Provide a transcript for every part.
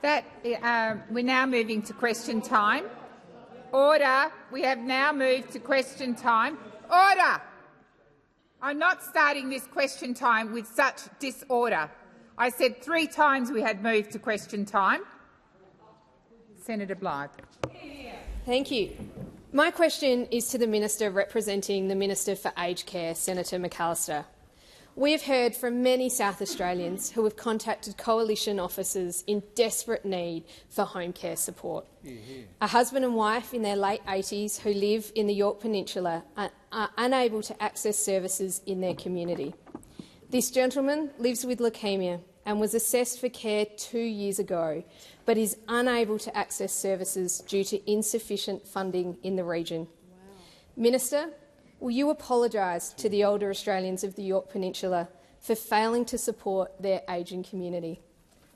We're now moving to question time. Order. We have now moved to question time. Order. I'm not starting this question time with such disorder. I said 3 times we had moved to question time. Senator Blythe. Thank you. My question is to the Minister representing the Minister for Aged Care, Senator McAllister. We have heard from many South Australians who have contacted coalition officers in desperate need for home care support. A husband and wife in their late 80s who live in the Yorke Peninsula are unable to access services in their community. This gentleman lives with leukaemia and was assessed for care 2 years ago, but is unable to access services due to insufficient funding in the region. Minister, will you apologise to the older Australians of the Yorke Peninsula for failing to support their ageing community?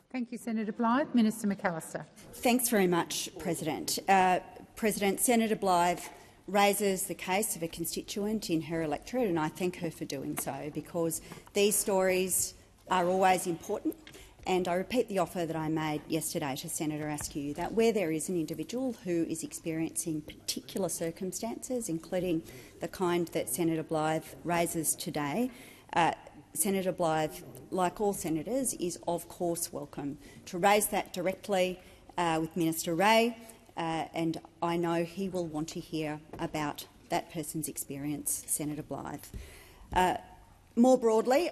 Thank you, Senator Blythe. Minister McAllister. Thanks very much, President. Senator Blythe raises the case of a constituent in her electorate, and I thank her for doing so, because these stories are always important. And I repeat the offer that I made yesterday to Senator Askew, that where there is an individual who is experiencing particular circumstances, including the kind that Senator Blythe raises today, Senator Blythe, like all senators, is of course welcome to raise that directly with Minister Ray, and I know he will want to hear about that person's experience, Senator Blythe. More broadly,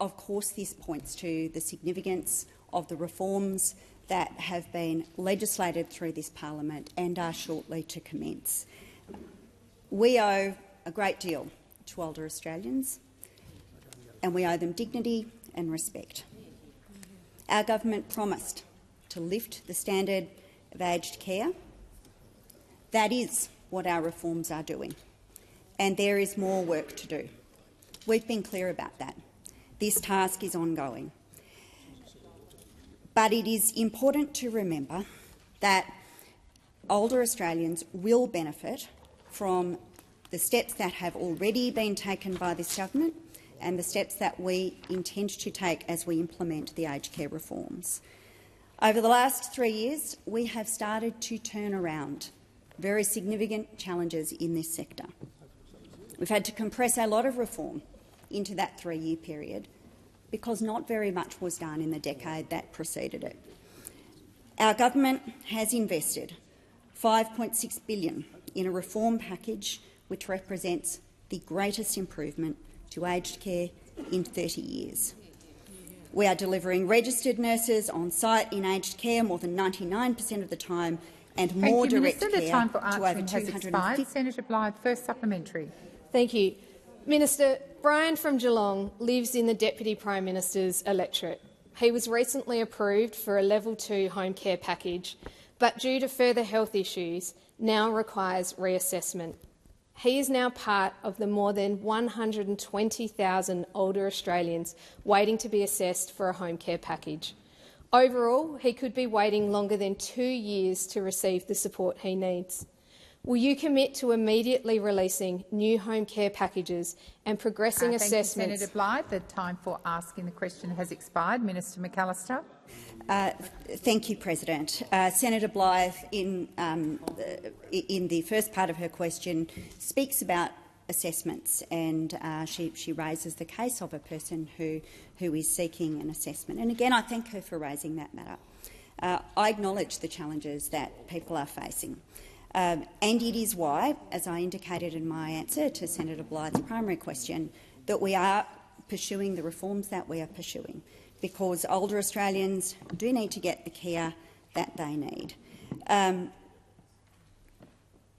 of course, this points to the significance of the reforms that have been legislated through this parliament and are shortly to commence. We owe a great deal to older Australians, and we owe them dignity and respect. Our government promised to lift the standard of aged care. That is what our reforms are doing, and there is more work to do. We've been clear about that. This task is ongoing. But it is important to remember that older Australians will benefit from the steps that have already been taken by this government and the steps that we intend to take as we implement the aged care reforms. Over the last 3 years, we have started to turn around very significant challenges in this sector. We've had to compress a lot of reform into that 3-year period because not very much was done in the decade that preceded it. Our government has invested $5.6 billion in a reform package which represents the greatest improvement to aged care in 30 years. We are delivering registered nurses on site in aged care more than 99% of the time, and more direct care the time for to over 250. Senator Blythe, first supplementary. Thank you. Minister, Brian from Geelong lives in the Deputy Prime Minister's electorate. He was recently approved for a Level 2 home care package, but due to further health issues, now requires reassessment. He is now part of the more than 120,000 older Australians waiting to be assessed for a home care package. Overall, he could be waiting longer than 2 years to receive the support he needs. Will you commit to immediately releasing new home care packages and progressing assessments? Thank you, Senator Blythe. The time for asking the question has expired. Minister McAllister. Thank you, President. Senator Blythe, in the first part of her question, speaks about assessments, and she raises the case of a person who is seeking an assessment. And again, I thank her for raising that matter. I acknowledge the challenges that people are facing. And it is why, as I indicated in my answer to Senator Blythe's primary question, that we are pursuing the reforms that we are pursuing, because older Australians do need to get the care that they need.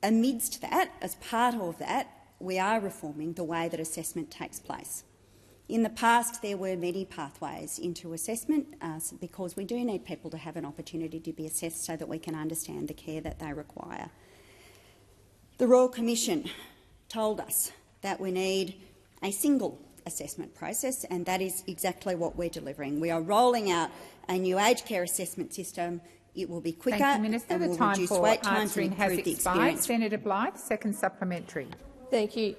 Amidst that, as part of that, we are reforming the way that assessment takes place. In the past, there were many pathways into assessment because we do need people to have an opportunity to be assessed so that we can understand the care that they require. The Royal Commission told us that we need a single assessment process, and that is exactly what we're delivering. We are rolling out a new aged care assessment system. It will be quicker and will reduce wait times and improve the experience. Senator Blythe, second supplementary. Thank you.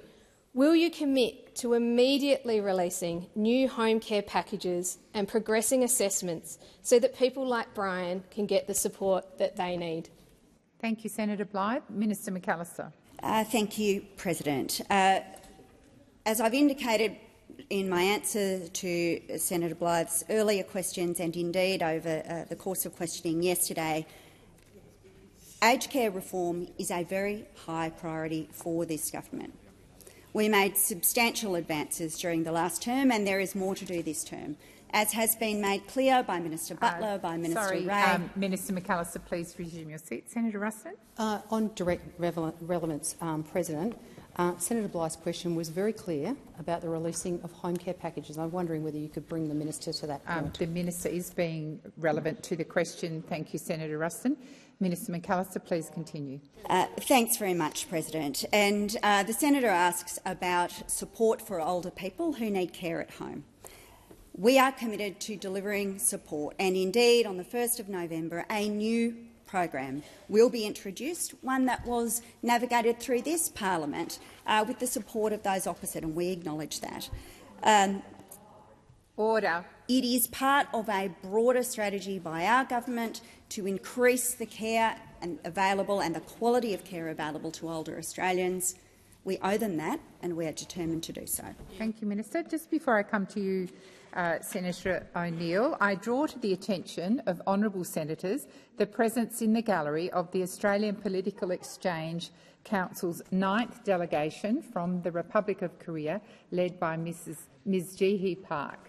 Will you commit to immediately releasing new home care packages and progressing assessments so that people like Brian can get the support that they need? Thank you, Senator Blythe. Minister McAllister. Thank you, President. As I've indicated in my answer to Senator Blythe's earlier questions and indeed over the course of questioning yesterday, aged care reform is a very high priority for this government. We made substantial advances during the last term and there is more to do this term, as has been made clear by Minister Butler, by Minister Ray. Minister McAllister, please resume your seat. Senator Ruston. On direct relevance, President, Senator Blythe's question was very clear about the releasing of home care packages. I'm wondering whether you could bring the minister to that point. The minister is being relevant to the question. Thank you, Senator Ruston. Minister McAllister, please continue. Thanks very much, President. And the senator asks about support for older people who need care at home. We are committed to delivering support, and indeed, on the 1st of November, a new program will be introduced, one that was navigated through this parliament with the support of those opposite, and we acknowledge that. Order. It is part of a broader strategy by our government to increase the care available and the quality of care available to older Australians. We owe them that, and we are determined to do so. Thank you, Minister. Just before I come to you, Senator O'Neill, I draw to the attention of honourable senators the presence in the gallery of the Australian Political Exchange Council's 9th delegation from the Republic of Korea, led by Ms Ji-hee Park.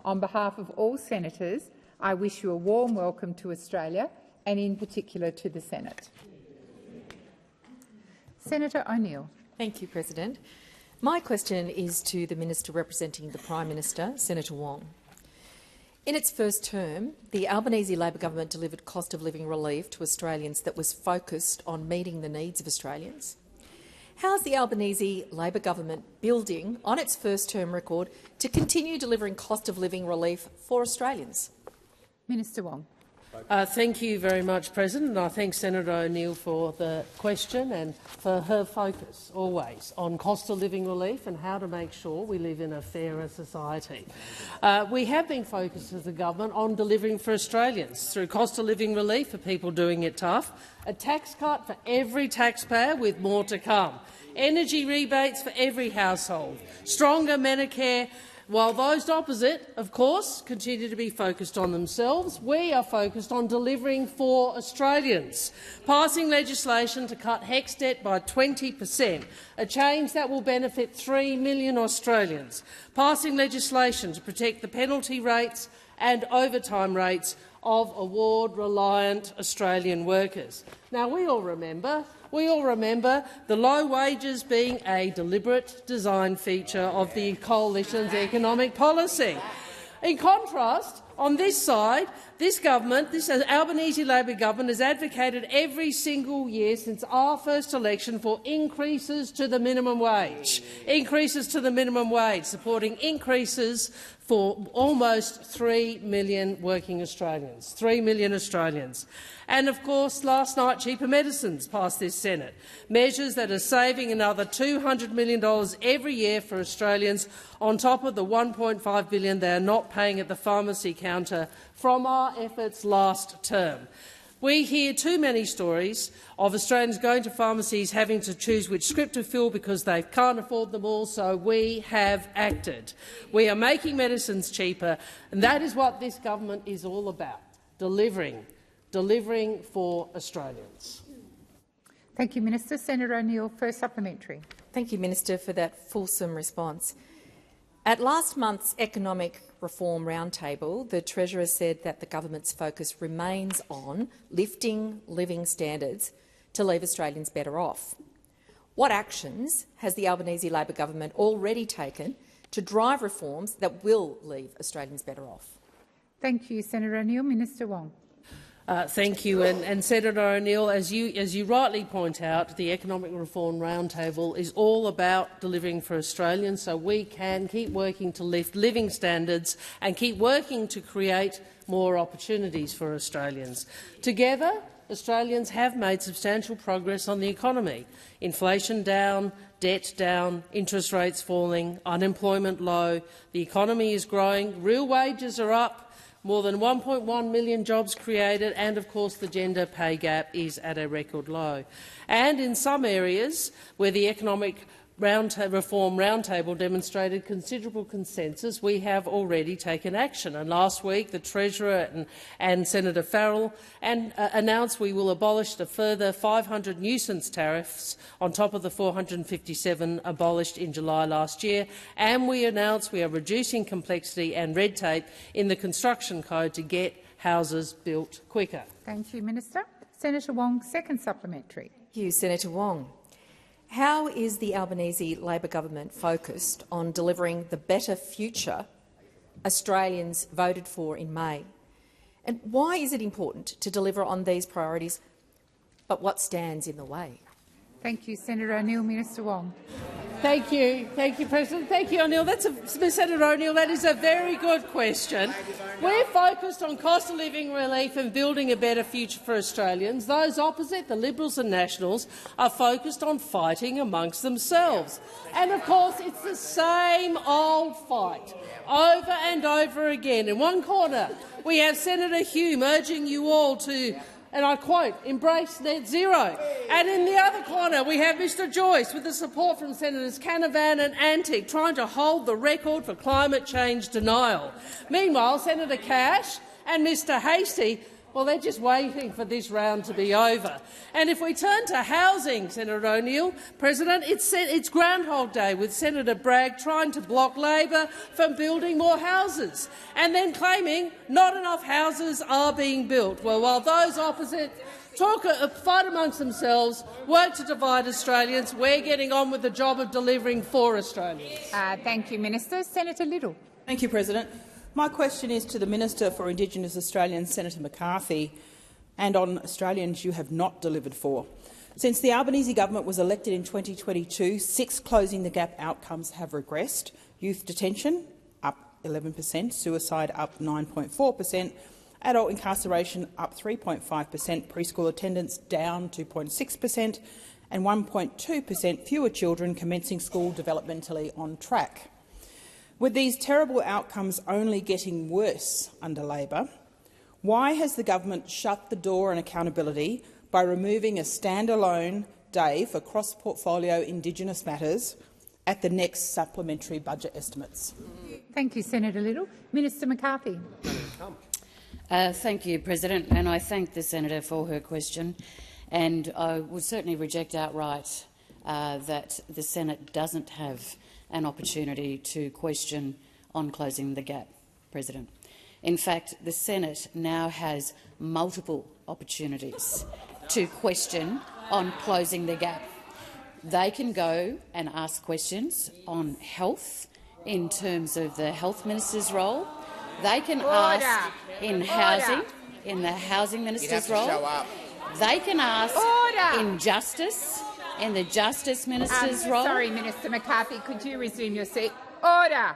On behalf of all senators, I wish you a warm welcome to Australia and in particular to the Senate. Senator O'Neill. Thank you, President. My question is to the Minister representing the Prime Minister, Senator Wong. In its first term, the Albanese Labor government delivered cost of living relief to Australians that was focused on meeting the needs of Australians. How is the Albanese Labor government building on its first-term record to continue delivering cost of living relief for Australians? Minister Wong. Thank you very much, President. I thank Senator O'Neill for the question and for her focus always on cost of living relief and how to make sure we live in a fairer society. We have been focused as a government on delivering for Australians through cost of living relief for people doing it tough, a tax cut for every taxpayer with more to come, energy rebates for every household, stronger Medicare. While those opposite, of course, continue to be focused on themselves, we are focused on delivering for Australians, passing legislation to cut HECS debt by 20%, a change that will benefit 3 million Australians, passing legislation to protect the penalty rates and overtime rates of award-reliant Australian workers. Now, we all remember the low wages being a deliberate design feature of the coalition's economic policy. In contrast, on this side, this government, this Albanese Labor government, has advocated every single year since our first election for increases to the minimum wage, supporting increases for almost 3 million working Australians, 3 million Australians. And, of course, last night cheaper medicines passed this Senate, measures that are saving another $200 million every year for Australians on top of the $1.5 billion they are not paying at the pharmacy counter from our efforts last term. We hear too many stories of Australians going to pharmacies having to choose which script to fill because they can't afford them all, so we have acted. We are making medicines cheaper, and that is what this government is all about, delivering for Australians. Thank you, Minister. Senator O'Neill, first supplementary. Thank you, Minister, for that fulsome response. At last month's Economic Reform Roundtable, the Treasurer said that the government's focus remains on lifting living standards to leave Australians better off. What actions has the Albanese Labor government already taken to drive reforms that will leave Australians better off? Thank you, Senator O'Neill. Minister Wong. Thank you. And Senator O'Neill, as you rightly point out, the Economic Reform Roundtable is all about delivering for Australians so we can keep working to lift living standards and keep working to create more opportunities for Australians. Together, Australians have made substantial progress on the economy. Inflation down, debt down, interest rates falling, unemployment low, the economy is growing, real wages are up, more than 1.1 million jobs created, and of course the gender pay gap is at a record low. And in some areas where the economic reform roundtable demonstrated considerable consensus, we have already taken action. And last week, the Treasurer and Senator Farrell announced we will abolish a further 500 nuisance tariffs on top of the 457 abolished in July last year. And we announced we are reducing complexity and red tape in the construction code to get houses built quicker. Thank you, Minister. Senator Wong, second supplementary. Thank you, Senator Wong. How is the Albanese Labor government focused on delivering the better future Australians voted for in May? And why is it important to deliver on these priorities, but what stands in the way? Thank you, Senator O'Neill. Minister Wong. Thank you, President. Thank you, O'Neill. Senator O'Neill, that is a very good question. We're focused on cost of living relief and building a better future for Australians. Those opposite, the Liberals and Nationals, are focused on fighting amongst themselves. And of course, it's the same old fight, over and over again. In one corner, we have Senator Hume urging you all to, and I quote, embrace net zero. And in the other corner, we have Mr Joyce, with the support from Senators Canavan and Antic, trying to hold the record for climate change denial. Meanwhile, Senator Cash and Mr Hastie, well, they're just waiting for this round to be over. And if we turn to housing, Senator O'Neill, President, it's Groundhog Day, with Senator Bragg trying to block Labor from building more houses and then claiming not enough houses are being built. Well, while those opposite fight amongst themselves, work to divide Australians, we're getting on with the job of delivering for Australians. Thank you, Minister. Senator Little. Thank you, President. My question is to the Minister for Indigenous Australians, Senator McCarthy, and on Australians you have not delivered for. Since the Albanese government was elected in 2022, 6 Closing the Gap outcomes have regressed. Youth detention up 11%, suicide up 9.4%, adult incarceration up 3.5%, preschool attendance down 2.6%, and 1.2% fewer children commencing school developmentally on track. With these terrible outcomes only getting worse under Labor, why has the government shut the door on accountability by removing a standalone day for cross-portfolio Indigenous matters at the next supplementary budget estimates? Thank you, Senator Little. Minister McCarthy. Thank you, President, and I thank the senator for her question. And I would certainly reject outright that the Senate doesn't have an opportunity to question on closing the gap, President. In fact, the Senate now has multiple opportunities to question on closing the gap. They can go and ask questions on health in terms of the Health Minister's role. They can ask in housing, in the Housing Minister's role. They can ask in justice, in the Justice Minister's role. Sorry, Minister McCarthy, could you resume your seat? Order.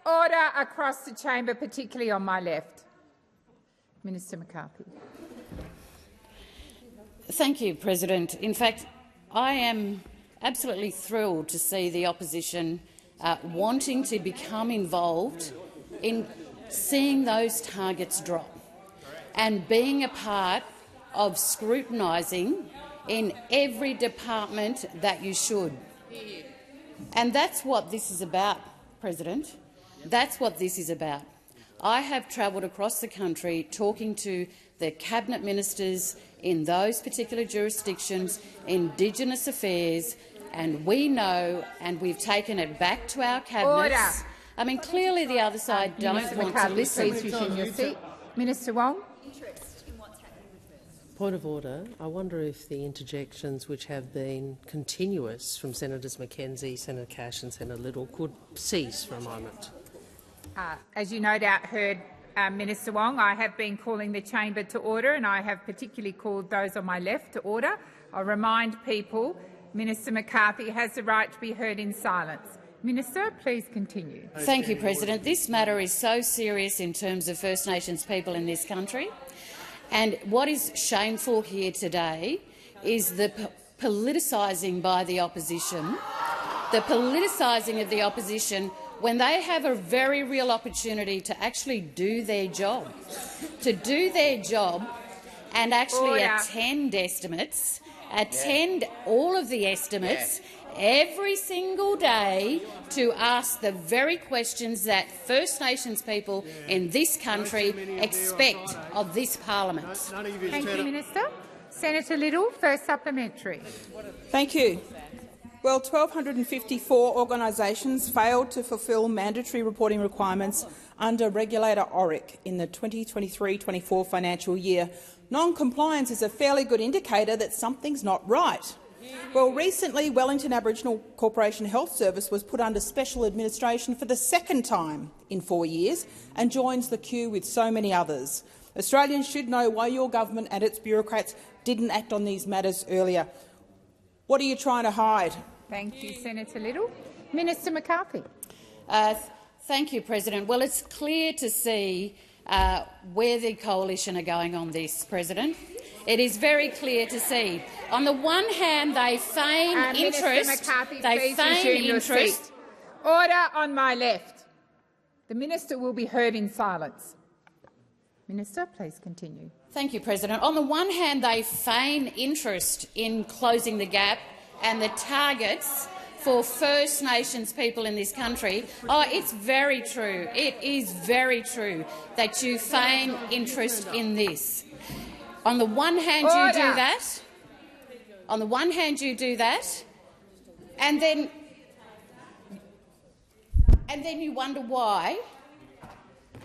Order across the chamber, particularly on my left. Minister McCarthy. Thank you, President. In fact, I am absolutely thrilled to see the opposition wanting to become involved in seeing those targets drop and being a part of scrutinising in every department that you should. And that's what this is about, President. That's what this is about. I have travelled across the country talking to the cabinet ministers in those particular jurisdictions, Indigenous affairs, and we know, and we've taken it back to our cabinets. Order. I mean, clearly the other side don't want to listen. Please resume your seat. Minister Wong. Point of order. I wonder if the interjections which have been continuous from Senators Mackenzie, Senator Cash and Senator Little could cease for a moment. As you no doubt heard, Minister Wong, I have been calling the chamber to order, and I have particularly called those on my left to order. I'll remind people Minister McCarthy has the right to be heard in silence. Minister, please continue. Thank you, President. This matter is so serious in terms of First Nations people in this country. And what is shameful here today is the politicising by the opposition, when they have a very real opportunity to actually do their job, and actually attend estimates, attend all of the estimates every single day to ask the very questions that First Nations people in this country expect of this parliament. Thank you, Minister. Senator Little, first supplementary. Thank you. Well, 1,254 organisations failed to fulfil mandatory reporting requirements under regulator ORIC in the 2023-24 financial year. Non-compliance is a fairly good indicator that something's not right. Well, recently, Wellington Aboriginal Corporation Health Service was put under special administration for the second time in 4 years and joins the queue with so many others. Australians should know why your government and its bureaucrats didn't act on these matters earlier. What are you trying to hide? Thank you, Senator Little. Minister McCarthy. Thank you, President. Well, it's clear to see where the coalition are going on this, President. It is very clear to see. On the one hand, they feign interest. Minister McCarthy, please resume your seat. Order on my left. The minister will be heard in silence. Minister, please continue. Thank you, President. On the one hand, they feign interest in closing the gap and the targets for First Nations people in this country. Oh, it's very true. It is very true that you feign interest in this. On the one hand, you do that. On the one hand, you do that, and then you wonder why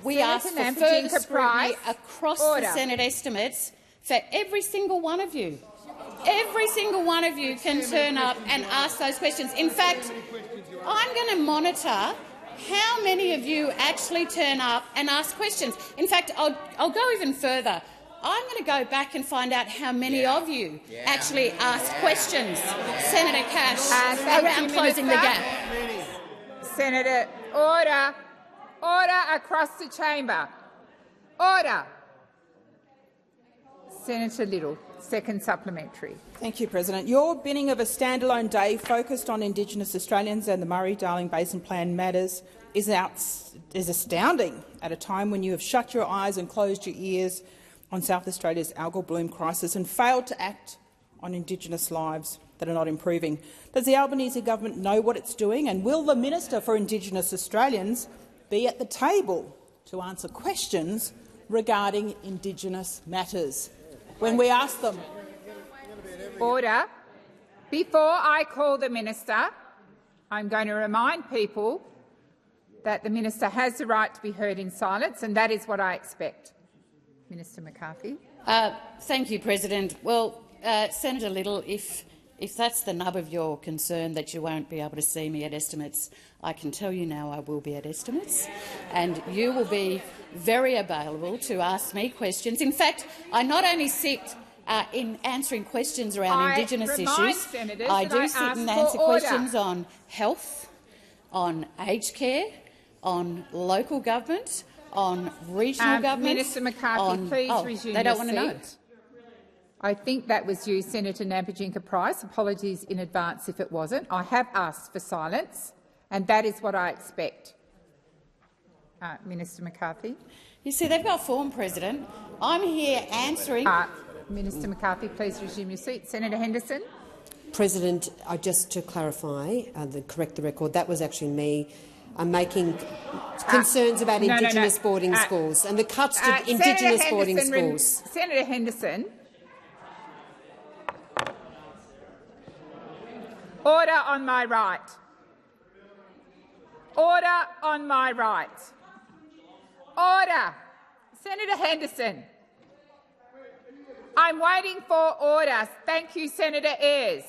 we ask for further scrutiny across the Senate estimates for every single one of you. Every single one of you can turn up and ask those questions. In fact, I'm going to monitor how many of you actually turn up and ask questions. In fact, I'll go even further. I'm going to go back and find out how many of you actually ask questions, Senator Cash, around closing the gap. Senator, order. Order across the chamber. Order. Senator Little, second supplementary. Thank you, President. Your binning of a standalone day focused on Indigenous Australians and the Murray-Darling Basin Plan matters is astounding at a time when you have shut your eyes and closed your ears on South Australia's algal bloom crisis and failed to act on Indigenous lives that are not improving. Does the Albanese government know what it's doing, and will the Minister for Indigenous Australians be at the table to answer questions regarding Indigenous matters when we ask them? Order. Before I call the Minister, I'm going to remind people that the Minister has the right to be heard in silence, and that is what I expect. Minister McCarthy. Thank you, President. Well, Senator Little, if that's the nub of your concern that you won't be able to see me at estimates, I can tell you now I will be at estimates, and you will be very available to ask me questions. In fact, I not only sit in answering questions around Indigenous issues, I do sit and answer questions on health, on aged care, on local government, on regional government. Minister McCarthy, please resume they don't your want to know. seat. I think that was you, Senator Nampijinka-Price. Apologies in advance if it wasn't. I have asked for silence, and that is what I expect. Minister McCarthy. You see, they've got form, President. I'm here answering. Minister McCarthy, please resume your seat. Senator Henderson. President, just to clarify, correct the record, that was actually me. I'm making concerns about Indigenous boarding schools and the cuts to Indigenous boarding schools. Senator Henderson. Order on my right. Order on my right. Order. Senator Henderson. I'm waiting for order. Thank you, Senator Ayres.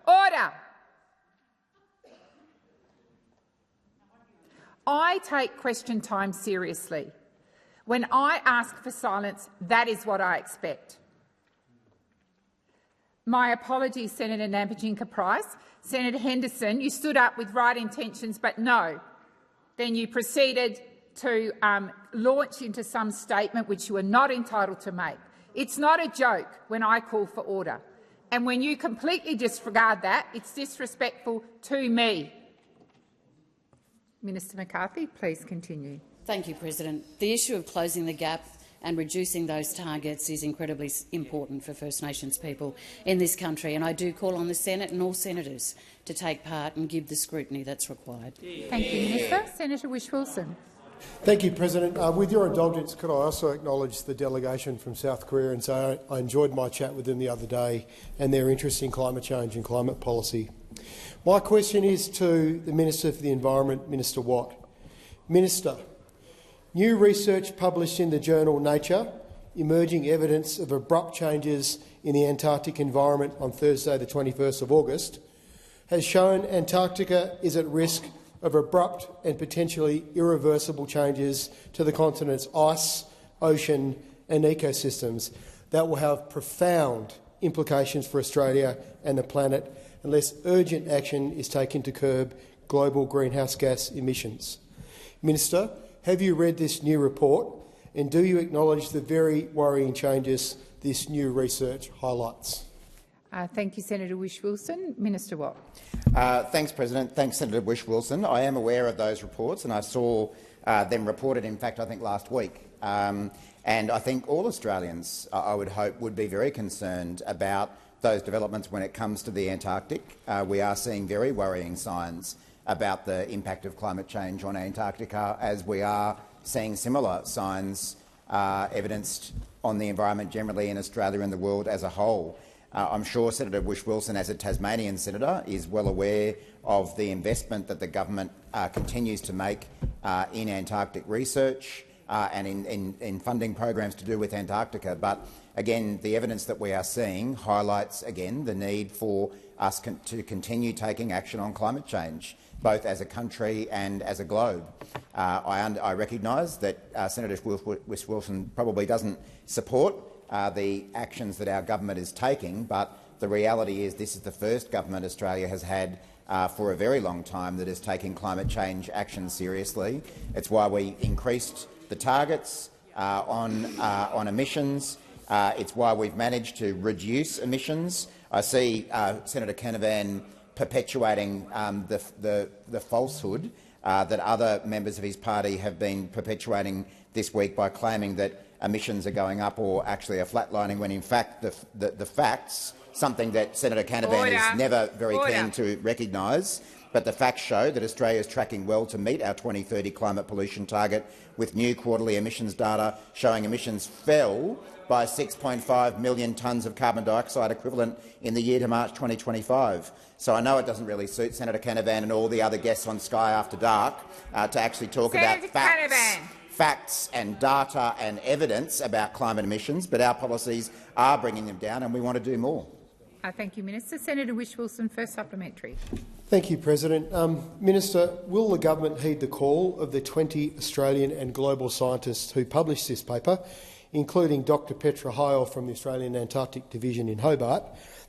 Order. I take question time seriously. When I ask for silence, that is what I expect. My apologies, Senator Nampijinka-Price. Senator Henderson, you stood up with right intentions, but no. Then you proceeded to launch into some statement which you are not entitled to make. It's not a joke when I call for order. And when you completely disregard that, it's disrespectful to me. Minister McCarthy, please continue. Thank you, President. The issue of closing the gap and reducing those targets is incredibly important for First Nations people in this country, and I do call on the Senate and all senators to take part and give the scrutiny that's required. Thank you, Minister. Senator Whish-Wilson. Thank you, President. With your indulgence, could I also acknowledge the delegation from South Korea and say I enjoyed my chat with them the other day and their interest in climate change and climate policy. My question is to the Minister for the Environment, Minister Watt. Minister, new research published in the journal Nature, emerging evidence of abrupt changes in the Antarctic environment on Thursday, the 21st of August, has shown Antarctica is at risk of abrupt and potentially irreversible changes to the continent's ice, ocean and ecosystems that will have profound implications for Australia and the planet unless urgent action is taken to curb global greenhouse gas emissions. Minister, have you read this new report, and do you acknowledge the very worrying changes this new research highlights? Thank you, Senator Whish-Wilson. Minister Watt. Thanks, President. Thanks, Senator Whish-Wilson. I am aware of those reports, and I saw them reported, in fact, I think last week. And I think all Australians, I would hope, would be very concerned about those developments when it comes to the Antarctic. We are seeing very worrying signs about the impact of climate change on Antarctica, as we are seeing similar signs evidenced on the environment generally in Australia and the world as a whole. I'm sure Senator Whish-Wilson, as a Tasmanian senator, is well aware of the investment that the government continues to make in Antarctic research and in funding programs to do with Antarctica. But again, the evidence that we are seeing highlights again the need for us to continue taking action on climate change, both as a country and as a globe. I recognise that Senator Whish-Wilson probably doesn't support the actions that our government is taking, but the reality is this is the first government Australia has had for a very long time that is taking climate change action seriously. It's why we increased the targets on emissions. It's why we've managed to reduce emissions. I see Senator Canavan perpetuating the falsehood that other members of his party have been perpetuating this week by claiming that emissions are going up or actually are flatlining, when in fact the facts, something that Senator Canavan is never very keen to recognise, but the facts show that Australia is tracking well to meet our 2030 climate pollution target, with new quarterly emissions data showing emissions fell by 6.5 million tonnes of carbon dioxide equivalent in the year to March 2025. So I know it doesn't really suit Senator Canavan and all the other guests on Sky After Dark to actually talk about facts and data and evidence about climate emissions, but our policies are bringing them down and we want to do more. Thank you, Minister. Senator Whish-Wilson, first supplementary. Thank you, President. Minister, will the government heed the call of the 20 Australian and global scientists who published this paper, including Dr Petra Heil from the Australian Antarctic Division in Hobart,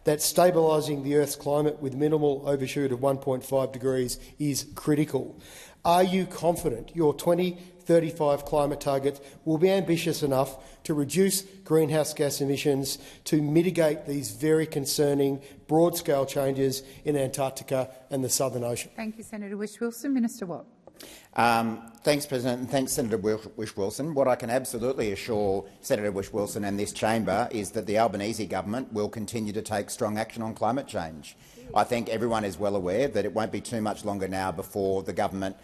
that stabilising the Earth's climate with minimal overshoot of 1.5 degrees is critical? Are you confident your 2035 climate target will be ambitious enough to reduce greenhouse gas emissions to mitigate these very concerning broad-scale changes in Antarctica and the Southern Ocean? Thank you, Senator Whish-Wilson. Minister Watt. Thanks, President, and thanks, Senator Whish-Wilson. What I can absolutely assure Senator Whish-Wilson and this chamber is that the Albanese government will continue to take strong action on climate change. I think everyone is well aware that it won't be too much longer now before the government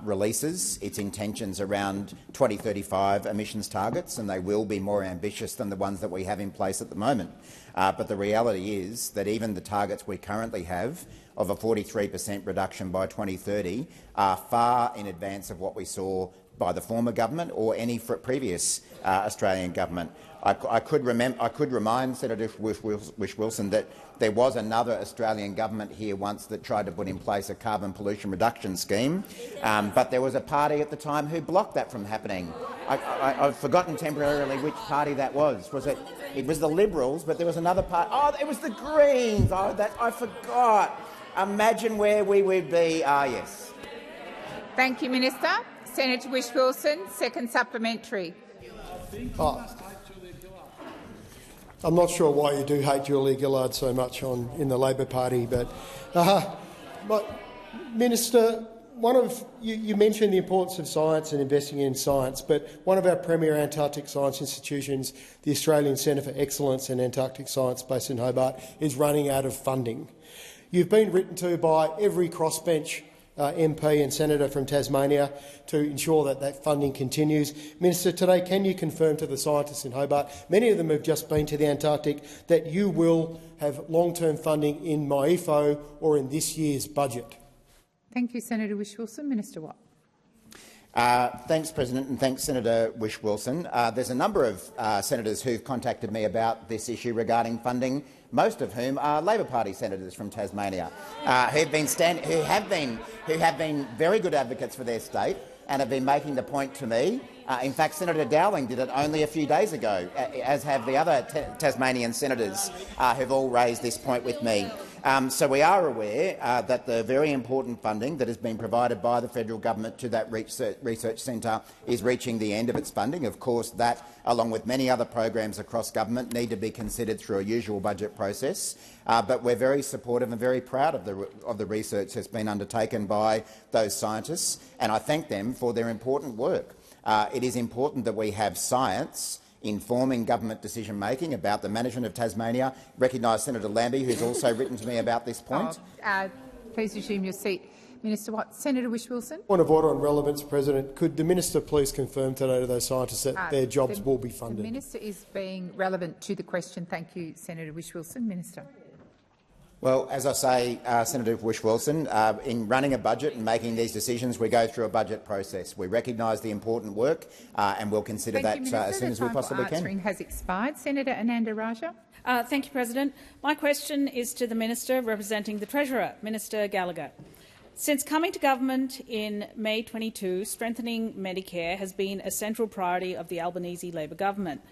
releases its intentions around 2035 emissions targets, and they will be more ambitious than the ones that we have in place at the moment. But the reality is that even the targets we currently have of a 43% reduction by 2030 are far in advance of what we saw by the former government or any previous Australian government. I could remind Senator Whish-Wilson that there was another Australian government here once that tried to put in place a carbon pollution reduction scheme, but there was a party at the time who blocked that from happening. I've forgotten temporarily which party that was. It was the Liberals, but there was another party. Oh, it was the Greens. I forgot. Imagine where we would be. Yes. Thank you, Minister. Senator Whish-Wilson, second supplementary. I'm not sure why you do hate Julia Gillard so much in the Labor Party, but Minister, you mentioned the importance of science and investing in science, but one of our premier Antarctic science institutions, the Australian Centre for Excellence in Antarctic Science based in Hobart, is running out of funding. You've been written to by every crossbench MP and senator from Tasmania to ensure that funding continues. Minister, today can you confirm to the scientists in Hobart, many of them have just been to the Antarctic, that you will have long-term funding in MyEFO or in this year's budget? Thank you, Senator Whish-Wilson. Minister Watt. Thanks, President, and thanks, Senator Whish-Wilson. There's a number of senators who've contacted me about this issue regarding funding, most of whom are Labor Party senators from Tasmania, who have been very good advocates for their state and have been making the point to me. In fact, Senator Dowling did it only a few days ago, as have the other Tasmanian senators who've all raised this point with me. So we are aware that the very important funding that has been provided by the federal government to that research centre is reaching the end of its funding. Of course, that, along with many other programs across government, need to be considered through a usual budget process. But we're very supportive and very proud of the research that's been undertaken by those scientists, and I thank them for their important work. It is important that we have science informing government decision-making about the management of Tasmania. Recognise Senator Lambie, who's also written to me about this point. Please resume your seat. Minister Watt. Senator Whish-Wilson. Point of order on relevance, President. Could the minister please confirm today to those scientists that their jobs will be funded? The minister is being relevant to the question. Thank you, Senator Whish-Wilson. Minister. Well, as I say, Senator Whish-Wilson, in running a budget and making these decisions, we go through a budget process. We recognise the important work and we'll consider that as soon as we possibly can. Answering has expired. Senator Ananda Raja. Thank you, President. My question is to the Minister representing the Treasurer, Minister Gallagher. Since coming to government in May 22, strengthening Medicare has been a central priority of the Albanese Labor government.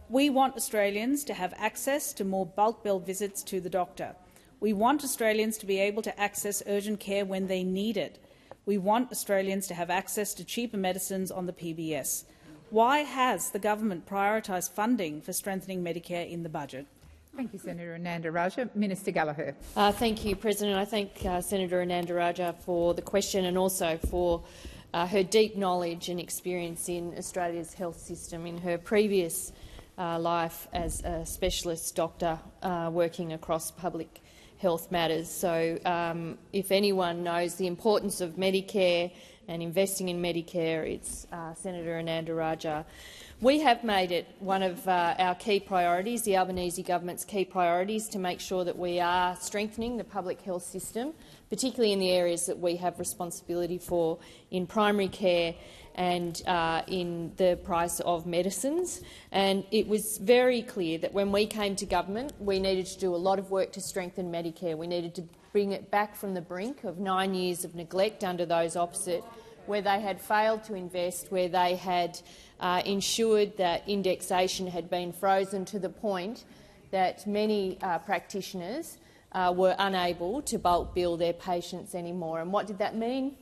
We want Australians to have access to more bulk bill visits to the doctor. We want Australians to be able to access urgent care when they need it. We want Australians to have access to cheaper medicines on the PBS. Why has the government prioritised funding for strengthening Medicare in the budget? Thank you, Senator Ananda Raja. Minister Gallagher. Thank you, President. I thank Senator Ananda Raja for the question and also for her deep knowledge and experience in Australia's health system. In her previous life as a specialist doctor working across public health matters. So if anyone knows the importance of Medicare and investing in Medicare, it's Senator Ananda Raja. We have made it one of our key priorities, the Albanese government's key priorities, to make sure that we are strengthening the public health system, particularly in the areas that we have responsibility for in primary care and in the price of medicines. And it was very clear that when we came to government, we needed to do a lot of work to strengthen Medicare. We needed to bring it back from the brink of 9 years of neglect under those opposite, where they had failed to invest, where they had ensured that indexation had been frozen to the point that many practitioners were unable to bulk bill their patients anymore. And what did that mean?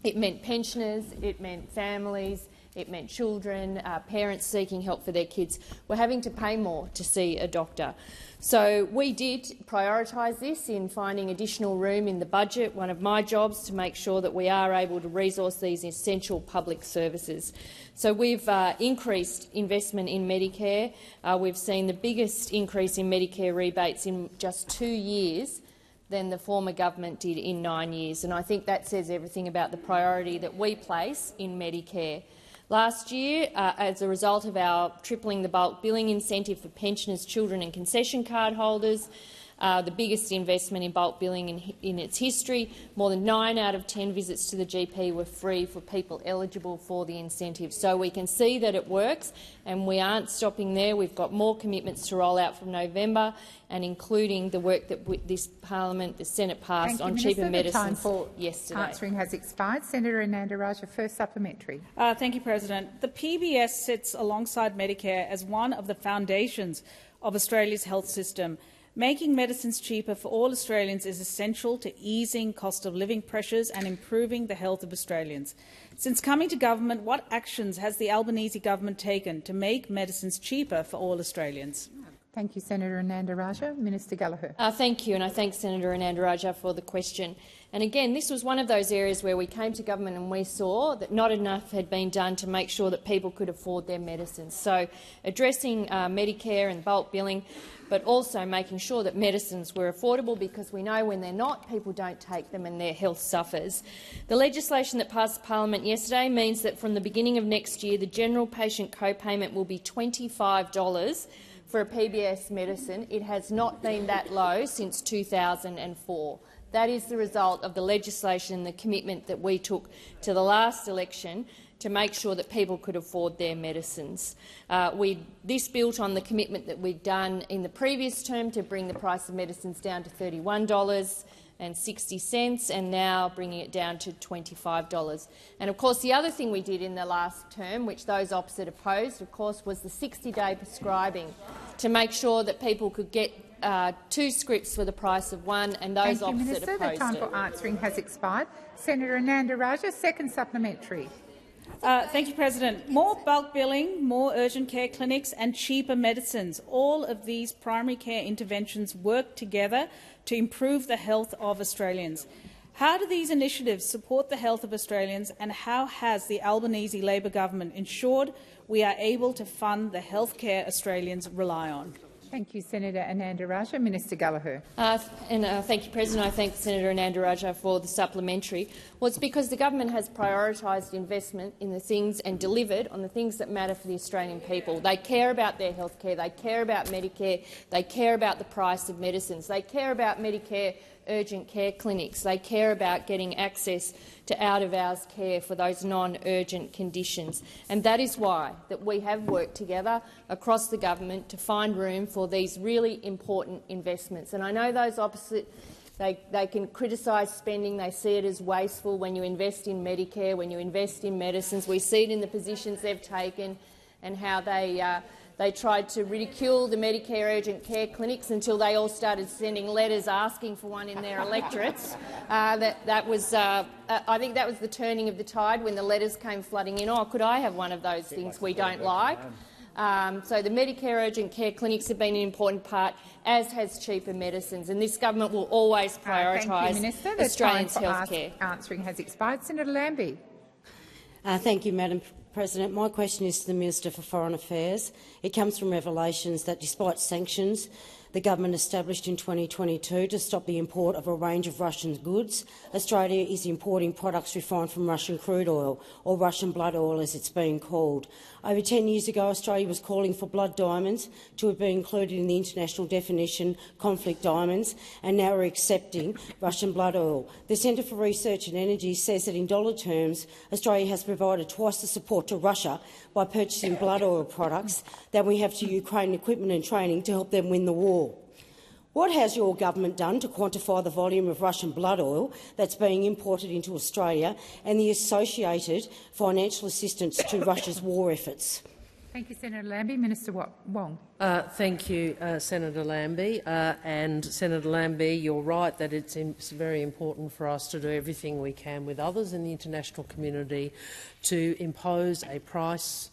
It meant pensioners, it meant families, it meant children, parents seeking help for their kids were having to pay more to see a doctor. So we did prioritise this in finding additional room in the budget. One of my jobs to make sure that we are able to resource these essential public services. So we've increased investment in Medicare. We've seen the biggest increase in Medicare rebates in just 2 years than the former government did in 9 years. And I think that says everything about the priority that we place in Medicare. Last year, as a result of our tripling the bulk billing incentive for pensioners, children and concession card holders, the biggest investment in bulk billing in its history, more than 9 out of 10 visits to the GP were free for people eligible for the incentive. So we can see that it works, and we aren't stopping there. We've got more commitments to roll out from November, and including the work that this parliament, the Senate passed on cheaper medicines yesterday. Answering has expired. Senator Ananda Raja, first supplementary. Thank you, President. The PBS sits alongside Medicare as one of the foundations of Australia's health system. Making medicines cheaper for all Australians is essential to easing cost of living pressures and improving the health of Australians. Since coming to government, what actions has the Albanese government taken to make medicines cheaper for all Australians? Thank you, Senator Anandaraja. Minister Gallagher. Thank you, and I thank Senator Anandaraja for the question. And again, this was one of those areas where we came to government and we saw that not enough had been done to make sure that people could afford their medicines. So addressing Medicare and bulk billing, but also making sure that medicines were affordable, because we know when they're not, people don't take them and their health suffers. The legislation that passed Parliament yesterday means that from the beginning of next year, the general patient co-payment will be $25 for a PBS medicine. It has not been that low since 2004. That is the result of the legislation and the commitment that we took to the last election to make sure that people could afford their medicines. This built on the commitment that we'd done in the previous term to bring the price of medicines down to $31.60 and now bringing it down to $25. And of course, the other thing we did in the last term, which those opposite opposed, of course, was the 60-day prescribing to make sure that people could get 2 scripts for the price of 1, and those opposite opposed it. The time for answering has expired. Senator Anandaraja, second supplementary. Thank you, President. More bulk billing, more urgent care clinics and cheaper medicines. All of these primary care interventions work together to improve the health of Australians. How do these initiatives support the health of Australians, and how has the Albanese Labor government ensured we are able to fund the health care Australians rely on? Thank you, Senator Anandaraja. Minister Gallagher. Thank you, President. I thank Senator Anandaraja for the supplementary. Well, it's because the government has prioritised investment in the things and delivered on the things that matter for the Australian people. They care about their health care, they care about Medicare, they care about the price of medicines, they care about Medicare urgent care clinics, they care about getting access to out-of-hours care for those non-urgent conditions. And that is why that we have worked together across the government to find room for these really important investments. And I know those opposite, they can criticise spending, they see it as wasteful when you invest in Medicare, when you invest in medicines. We see it in the positions they've taken and how they tried to ridicule the Medicare urgent care clinics until they all started sending letters asking for one in their electorates. I think that was the turning of the tide when the letters came flooding in. Oh, could I have one of those things we don't like? So the Medicare urgent care clinics have been an important part, as has cheaper medicines, and this government will always prioritise Australians' health care. Answering has expired. Senator Lambie. Thank you, Madam President. My question is to the Minister for Foreign Affairs. It comes from revelations that, despite sanctions the government established in 2022 to stop the import of a range of Russian goods, Australia is importing products refined from Russian crude oil, or Russian blood oil as it's being called. Over 10 years ago, Australia was calling for blood diamonds to be included in the international definition conflict diamonds, and now we're accepting Russian blood oil. The Centre for Research and Energy says that in dollar terms, Australia has provided twice the support to Russia by purchasing blood oil products than we have to Ukraine equipment and training to help them win the war. What has your government done to quantify the volume of Russian blood oil that's being imported into Australia and the associated financial assistance to Russia's war efforts? Thank you, Senator Lambie. Minister Wong. Thank you, Senator Lambie. And Senator Lambie, you're right that it's very important for us to do everything we can with others in the international community to impose a cost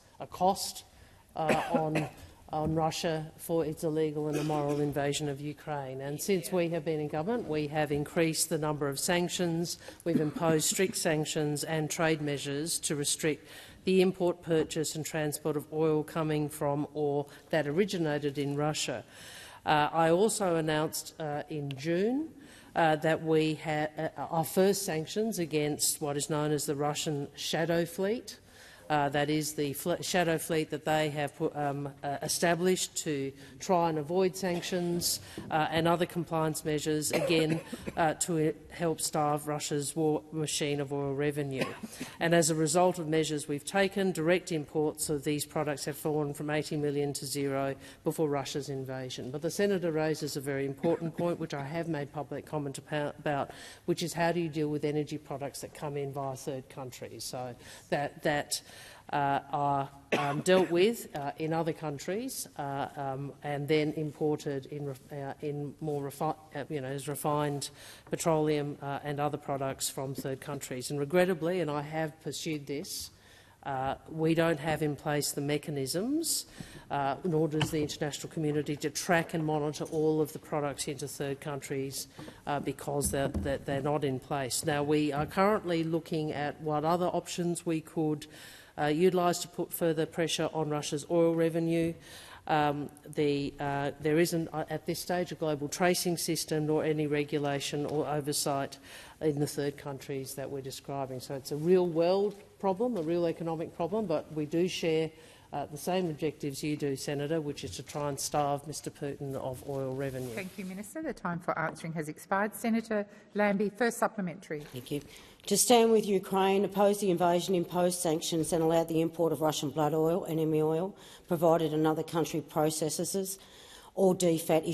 on Russia for its illegal and immoral invasion of Ukraine. And since we have been in government, we have increased the number of sanctions. We've imposed strict sanctions and trade measures to restrict the import, purchase and transport of oil coming from or that originated in Russia. I also announced in June that we had our first sanctions against what is known as the Russian shadow fleet. That is the shadow fleet that they have established to try and avoid sanctions and other compliance measures, again, to help starve Russia's war machine of oil revenue. And as a result of measures we've taken, direct imports of these products have fallen from 80 million to 0 before Russia's invasion. But the senator raises a very important point, which I have made public comment about, which is how do you deal with energy products that come in via third countries? So that are dealt with in other countries and then imported in more as refined petroleum and other products from third countries. And regrettably, and I have pursued this, we don't have in place the mechanisms, nor does the international community, to track and monitor all of the products into third countries because they're not in place. Now, we are currently looking at what other options we could utilise to put further pressure on Russia's oil revenue. There isn't at this stage a global tracing system nor any regulation or oversight in the third countries that we're describing. So it's a real world problem, a real economic problem, but we do share the same objectives you do, Senator, which is to try and starve Mr Putin of oil revenue. Thank you, Minister. The time for answering has expired. Senator Lambie, first supplementary. Thank you. To stand with Ukraine, oppose the invasion, impose sanctions and allow the import of Russian blood oil, enemy oil, provided another country processes or DFAT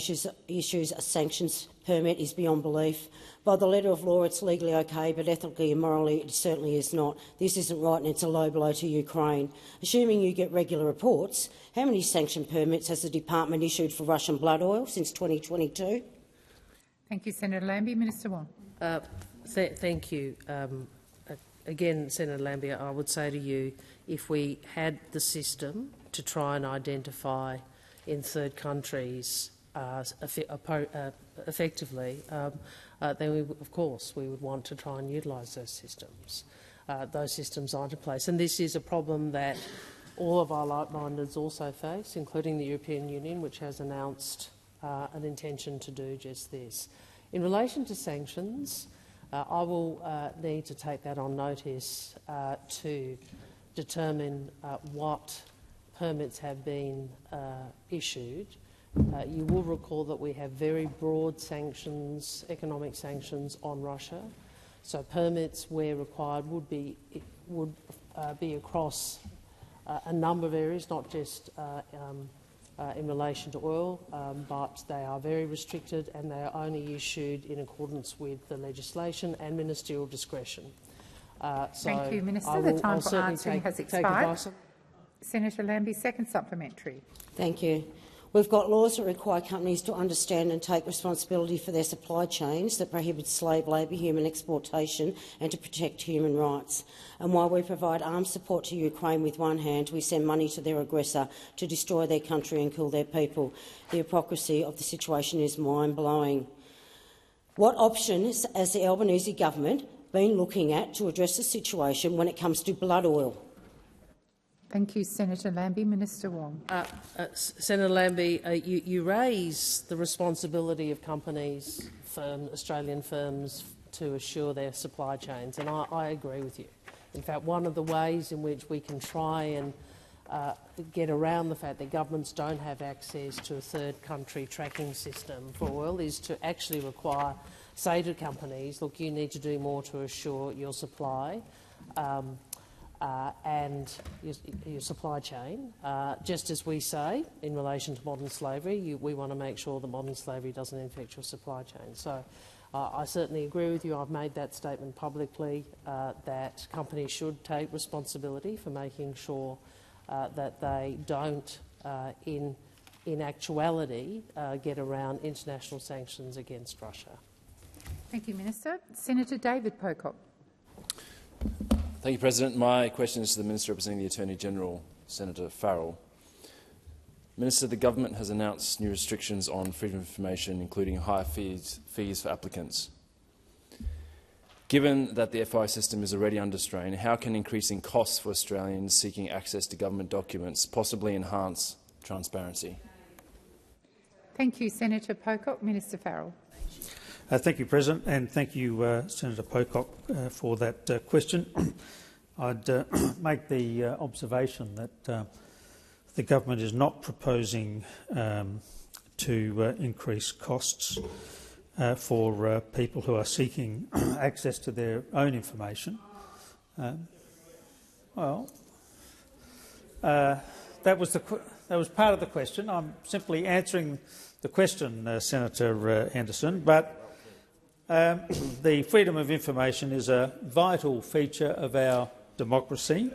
issues a sanctions permit is beyond belief. By the letter of law, it's legally okay, but ethically and morally it certainly is not. This isn't right and it's a low blow to Ukraine. Assuming you get regular reports, how many sanction permits has the department issued for Russian blood oil since 2022? Thank you, Senator Lambie. Minister Wong. Thank you. Again, Senator Lambie, I would say to you, if we had the system to try and identify in third countries effectively, then of course we would want to try and utilise those systems. Those systems aren't in place, and this is a problem that all of our like-mindeds also face, including the European Union, which has announced an intention to do just this. In relation to sanctions, I will need to take that on notice to determine what permits have been issued. You will recall that we have very broad sanctions, economic sanctions on Russia, so permits, where required, would be across a number of areas, not just in relation to oil, but they are very restricted and they are only issued in accordance with the legislation and ministerial discretion. Thank you, Minister. The time for answering has expired. Senator Lambie, second supplementary. Thank you. We've got laws that require companies to understand and take responsibility for their supply chains, that prohibit slave labour, human exploitation and to protect human rights. And while we provide arms support to Ukraine with one hand, we send money to their aggressor to destroy their country and kill their people. The hypocrisy of the situation is mind-blowing. What options has the Albanese government been looking at to address the situation when it comes to blood oil? Thank you, Senator Lambie. Minister Wong. Senator Lambie, you raise the responsibility of companies, Australian firms, to assure their supply chains, and I agree with you. In fact, one of the ways in which we can try and get around the fact that governments don't have access to a third country tracking system for oil is to actually require, say to companies, look, you need to do more to assure your supply and your supply chain. Just as we say in relation to modern slavery, we want to make sure that modern slavery doesn't infect your supply chain. So I certainly agree with you. I've made that statement publicly, that companies should take responsibility for making sure that they don't, in actuality, get around international sanctions against Russia. Thank you, Minister. Senator David Pocock. Thank you, President. My question is to the Minister representing the Attorney-General, Senator Farrell. Minister, the government has announced new restrictions on freedom of information, including higher fees for applicants. Given that the FI system is already under strain, how can increasing costs for Australians seeking access to government documents possibly enhance transparency? Thank you, Senator Pocock. Minister Farrell. Thank you, President, and thank you, Senator Pocock, for that question. I'd make the observation that the government is not proposing to increase costs for people who are seeking access to their own information. That was part of the question. I'm simply answering the question, Senator Anderson, but the freedom of information is a vital feature of our democracy.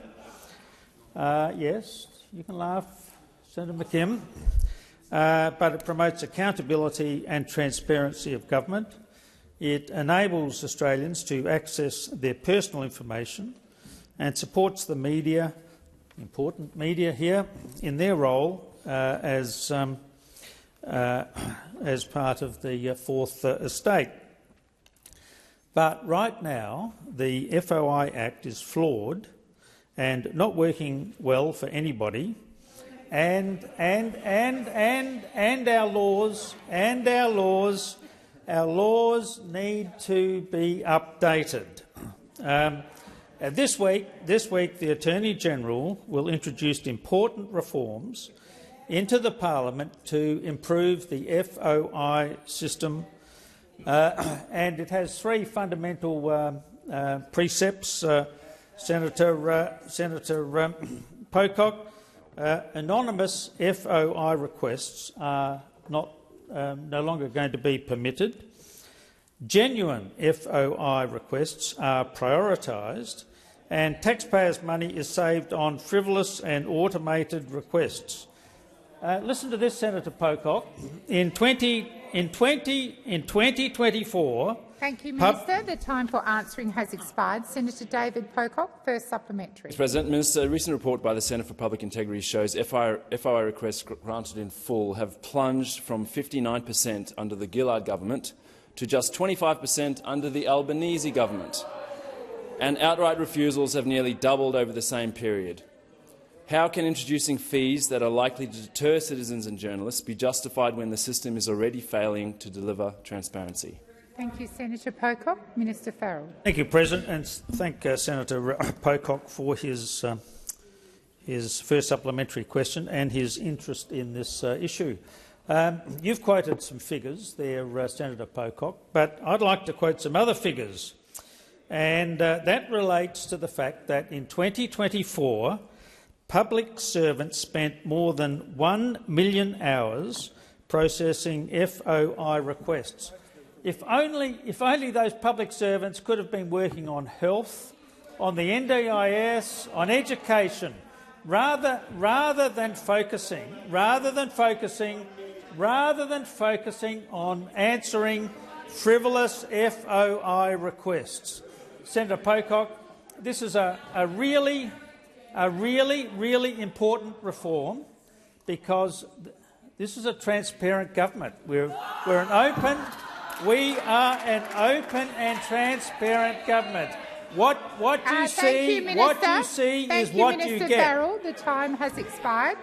Yes, you can laugh, Senator McKim. But it promotes accountability and transparency of government. It enables Australians to access their personal information and supports the media, important media here, in their role as part of the Fourth Estate. But right now, the FOI Act is flawed and not working well for anybody, and our laws need to be updated. This week, the Attorney-General will introduce important reforms into the Parliament to improve the FOI system, and it has three fundamental precepts, Senator Pocock. Anonymous FOI requests are no longer going to be permitted. Genuine FOI requests are prioritised, and taxpayers' money is saved on frivolous and automated requests. Listen to this, Senator Pocock. In 2024... Thank you, Minister. The time for answering has expired. Senator David Pocock, first supplementary. Mr. President, Minister, a recent report by the Centre for Public Integrity shows FOI requests granted in full have plunged from 59% under the Gillard government to just 25% under the Albanese government, and outright refusals have nearly doubled over the same period. How can introducing fees that are likely to deter citizens and journalists be justified when the system is already failing to deliver transparency? Thank you, Senator Pocock. Minister Farrell. Thank you, President, and thank Senator Pocock for his first supplementary question and his interest in this issue. You've quoted some figures there, Senator Pocock, but I'd like to quote some other figures, and that relates to the fact that in 2024 public servants spent more than 1 million hours processing FOI requests. If only those public servants could have been working on health, on the NDIS, on education, rather than focusing on answering frivolous FOI requests. Senator Pocock, this is a really important reform, because this is a transparent government. We are an open and transparent government. What you see is what you get. Farrell. The time has expired.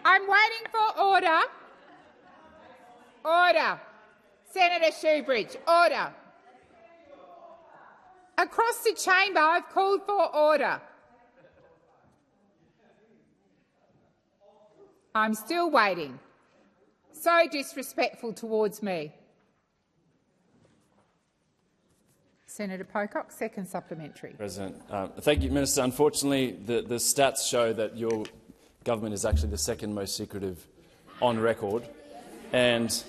I'm waiting for order. Order. Senator Shoebridge, order. Across the chamber, I've called for order. I'm still waiting. So disrespectful towards me. Senator Pocock, second supplementary. President, thank you, Minister. Unfortunately, the stats show that your government is actually the second most secretive on record, and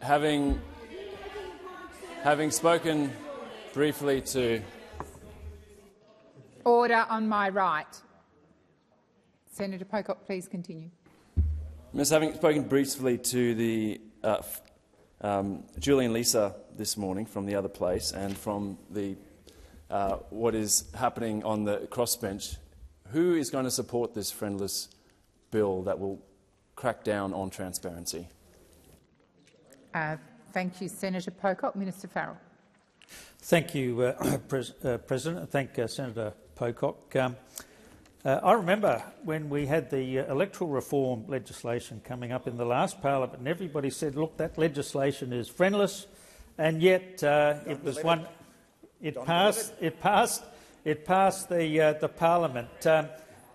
having spoken briefly to... Order on my right. Senator Pocock, please continue. Minister, having spoken briefly to the Julie and Lisa this morning from the other place, and from the what is happening on the crossbench, who is going to support this friendless bill that will crack down on transparency? Thank you, Senator Pocock. Minister Farrell. Thank you, President. Thank Senator Pocock. I remember when we had the electoral reform legislation coming up in the last parliament, and everybody said, "Look, that legislation is friendless," and yet it was one. It passed the parliament.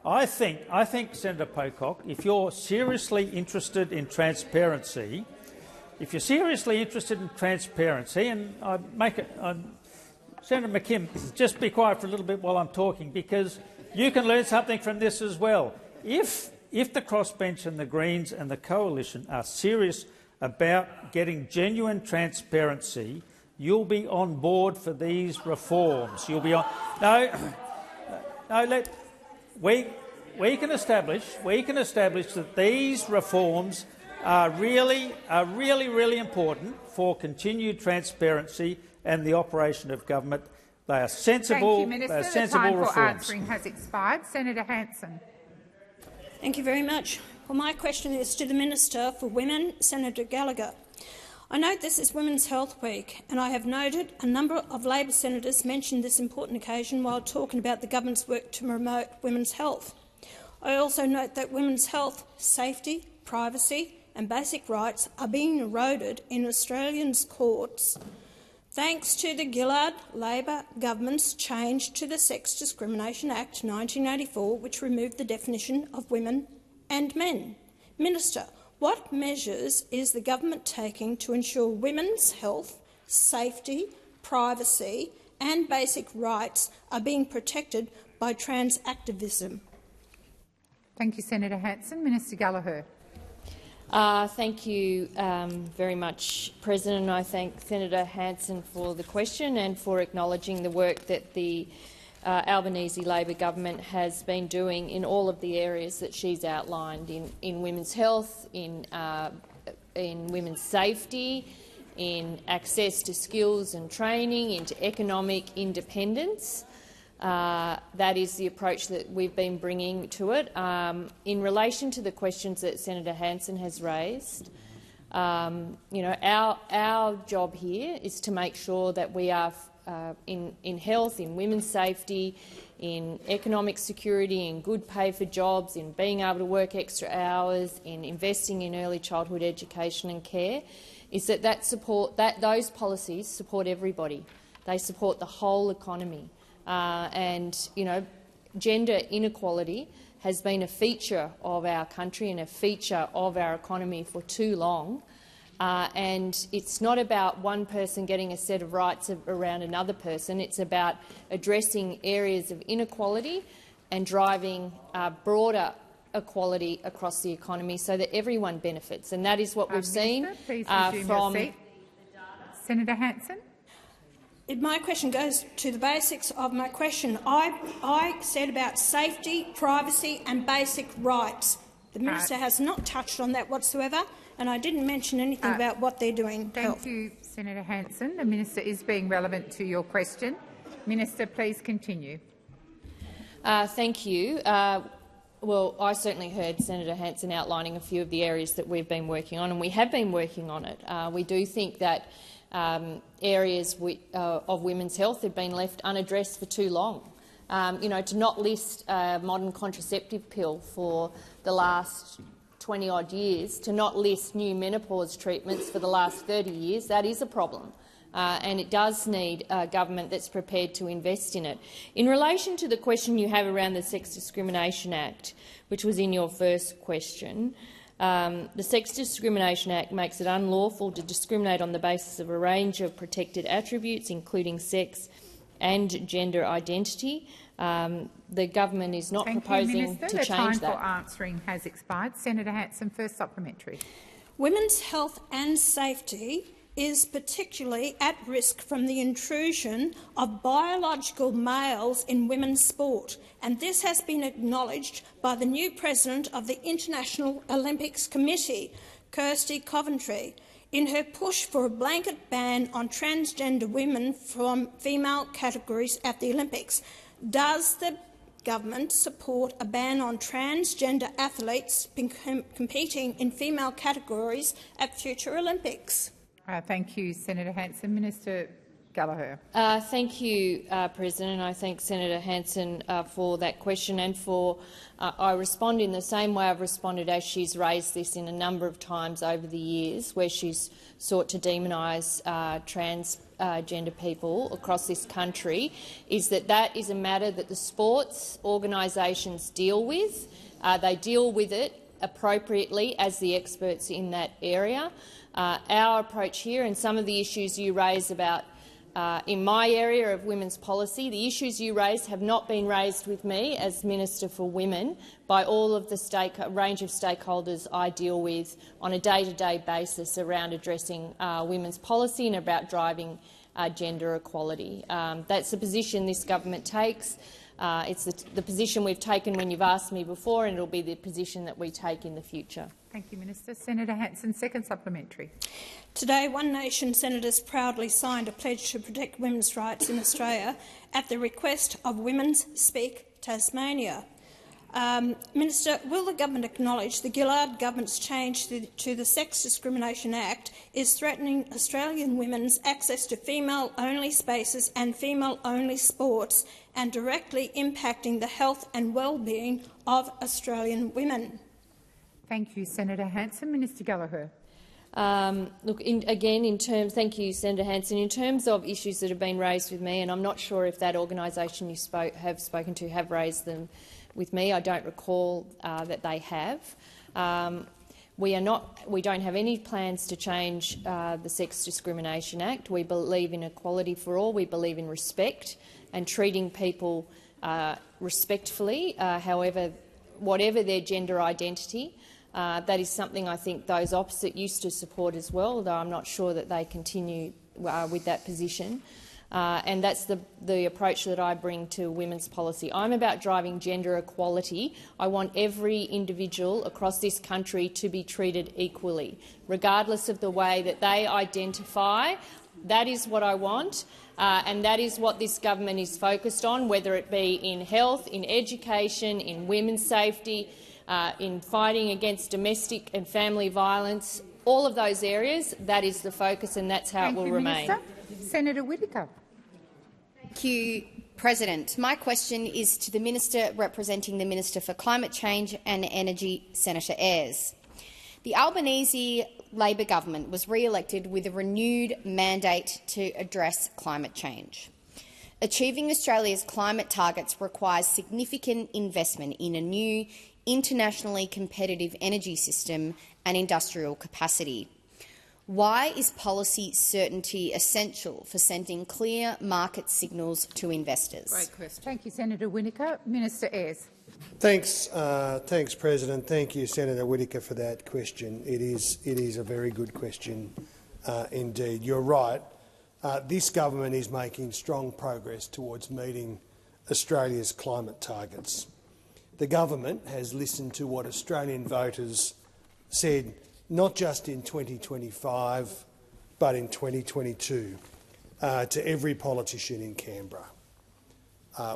I think, Senator Pocock, if you're seriously interested in transparency, and Senator McKim, just be quiet for a little bit while I'm talking, because you can learn something from this as well. If the crossbench and the Greens and the Coalition are serious about getting genuine transparency, you'll be on board for these reforms. You'll be on. No. we can establish that these reforms are really important for continued transparency and the operation of government. They are sensible. Thank you, Minister. They are sensible the time reforms. for answering has expired. Senator Hanson. Thank you very much. Well, my question is to the Minister for Women, Senator Gallagher. I note this is Women's Health Week, and I have noted a number of Labor senators mention this important occasion while talking about the government's work to promote women's health. I also note that women's health, safety, privacy and basic rights are being eroded in Australians' courts thanks to the Gillard Labor government's change to the Sex Discrimination Act 1984, which removed the definition of women and men. Minister, what measures is the government taking to ensure women's health, safety, privacy and basic rights are being protected by trans activism? Thank you, Senator Hanson. Minister Gallagher. Thank you very much, President. I thank Senator Hanson for the question and for acknowledging the work that the Albanese Labor government has been doing in all of the areas that she's outlined in women's health, in women's safety, in access to skills and training, into economic independence. That is the approach that we've been bringing to it. In relation to the questions that Senator Hanson has raised, our job here is to make sure that we are in health, in women's safety, in economic security, in good pay for jobs, in being able to work extra hours, in investing in early childhood education and care, is that those policies support everybody. They support the whole economy. Gender inequality has been a feature of our country and a feature of our economy for too long. And it's not about one person getting a set of rights around another person. It's about addressing areas of inequality and driving broader equality across the economy so that everyone benefits. And that is what we've seen from— Senator Hanson. My question goes to the basics of my question. I said about safety, privacy and basic rights. The Minister has not touched on that whatsoever, and I didn't mention anything about what they're doing. Thank you, Senator Hanson. The Minister is being relevant to your question. Minister, please continue. Thank you. Well, I certainly heard Senator Hanson outlining a few of the areas that we've been working on, and we have been working on it. We do think that areas of women's health have been left unaddressed for too long. To not list a modern contraceptive pill for the last 20-odd years, to not list new menopause treatments for the last 30 years, that is a problem. And it does need a government that's prepared to invest in it. In relation to the question you have around the Sex Discrimination Act, which was in your first question, the Sex Discrimination Act makes it unlawful to discriminate on the basis of a range of protected attributes, including sex and gender identity. The government is not proposing to change that. The time for answering has expired. Senator Hanson, first supplementary. Women's health and safety is particularly at risk from the intrusion of biological males in women's sport, and this has been acknowledged by the new president of the International Olympics Committee, Kirsty Coventry, in her push for a blanket ban on transgender women from female categories at the Olympics. Does the government support a ban on transgender athletes competing in female categories at future Olympics? Thank you, Senator Hanson. Minister Gallagher. Thank you, President. I thank Senator Hanson for that question, and for I respond in the same way I've responded as she's raised this in a number of times over the years, where she's sought to demonise transgender people across this country, is that is a matter that the sports organisations deal with. They deal with it appropriately as the experts in that area. Our approach here, and some of the issues you raise about in my area of women's policy, the issues you raise have not been raised with me as Minister for Women by all of the range of stakeholders I deal with on a day-to-day basis around addressing women's policy and about driving gender equality. That's the position this government takes. It's the position we've taken when you've asked me before, and it'll be the position that we take in the future. Thank you, Minister. Senator Hanson, second supplementary. Today, One Nation senators proudly signed a pledge to protect women's rights in Australia at the request of Women's Speak Tasmania. Minister, will the government acknowledge the Gillard government's change to the Sex Discrimination Act is threatening Australian women's access to female-only spaces and female-only sports and directly impacting the health and well-being of Australian women? Thank you, Senator Hanson. Minister Gallagher. Thank you, Senator Hanson. In terms of issues that have been raised with me, and I'm not sure if that organisation you have spoken to have raised them with me. I don't recall that they have. We don't have any plans to change the Sex Discrimination Act. We believe in equality for all. We believe in respect and treating people respectfully, whatever their gender identity. That is something I think those opposite used to support as well, though I'm not sure that they continue with that position. And that's the approach that I bring to women's policy. I'm about driving gender equality. I want every individual across this country to be treated equally, regardless of the way that they identify. That is what I want, and that is what this government is focused on, whether it be in health, in education, in women's safety, in fighting against domestic and family violence. All of those areas, that is the focus, and that's how it will remain. Minister. Senator Whittaker. Thank you, President. My question is to the Minister representing the Minister for Climate Change and Energy, Senator Ayres. The Albanese Labor government was re-elected with a renewed mandate to address climate change. Achieving Australia's climate targets requires significant investment in a new, internationally competitive energy system and industrial capacity. Why is policy certainty essential for sending clear market signals to investors? Great question. Thank you, Senator Whittaker. Minister Ayres. Thanks, President. Thank you, Senator Whittaker, for that question. It is a very good question indeed. You're right. This government is making strong progress towards meeting Australia's climate targets. The government has listened to what Australian voters said, not just in 2025 but in 2022, to every politician in Canberra.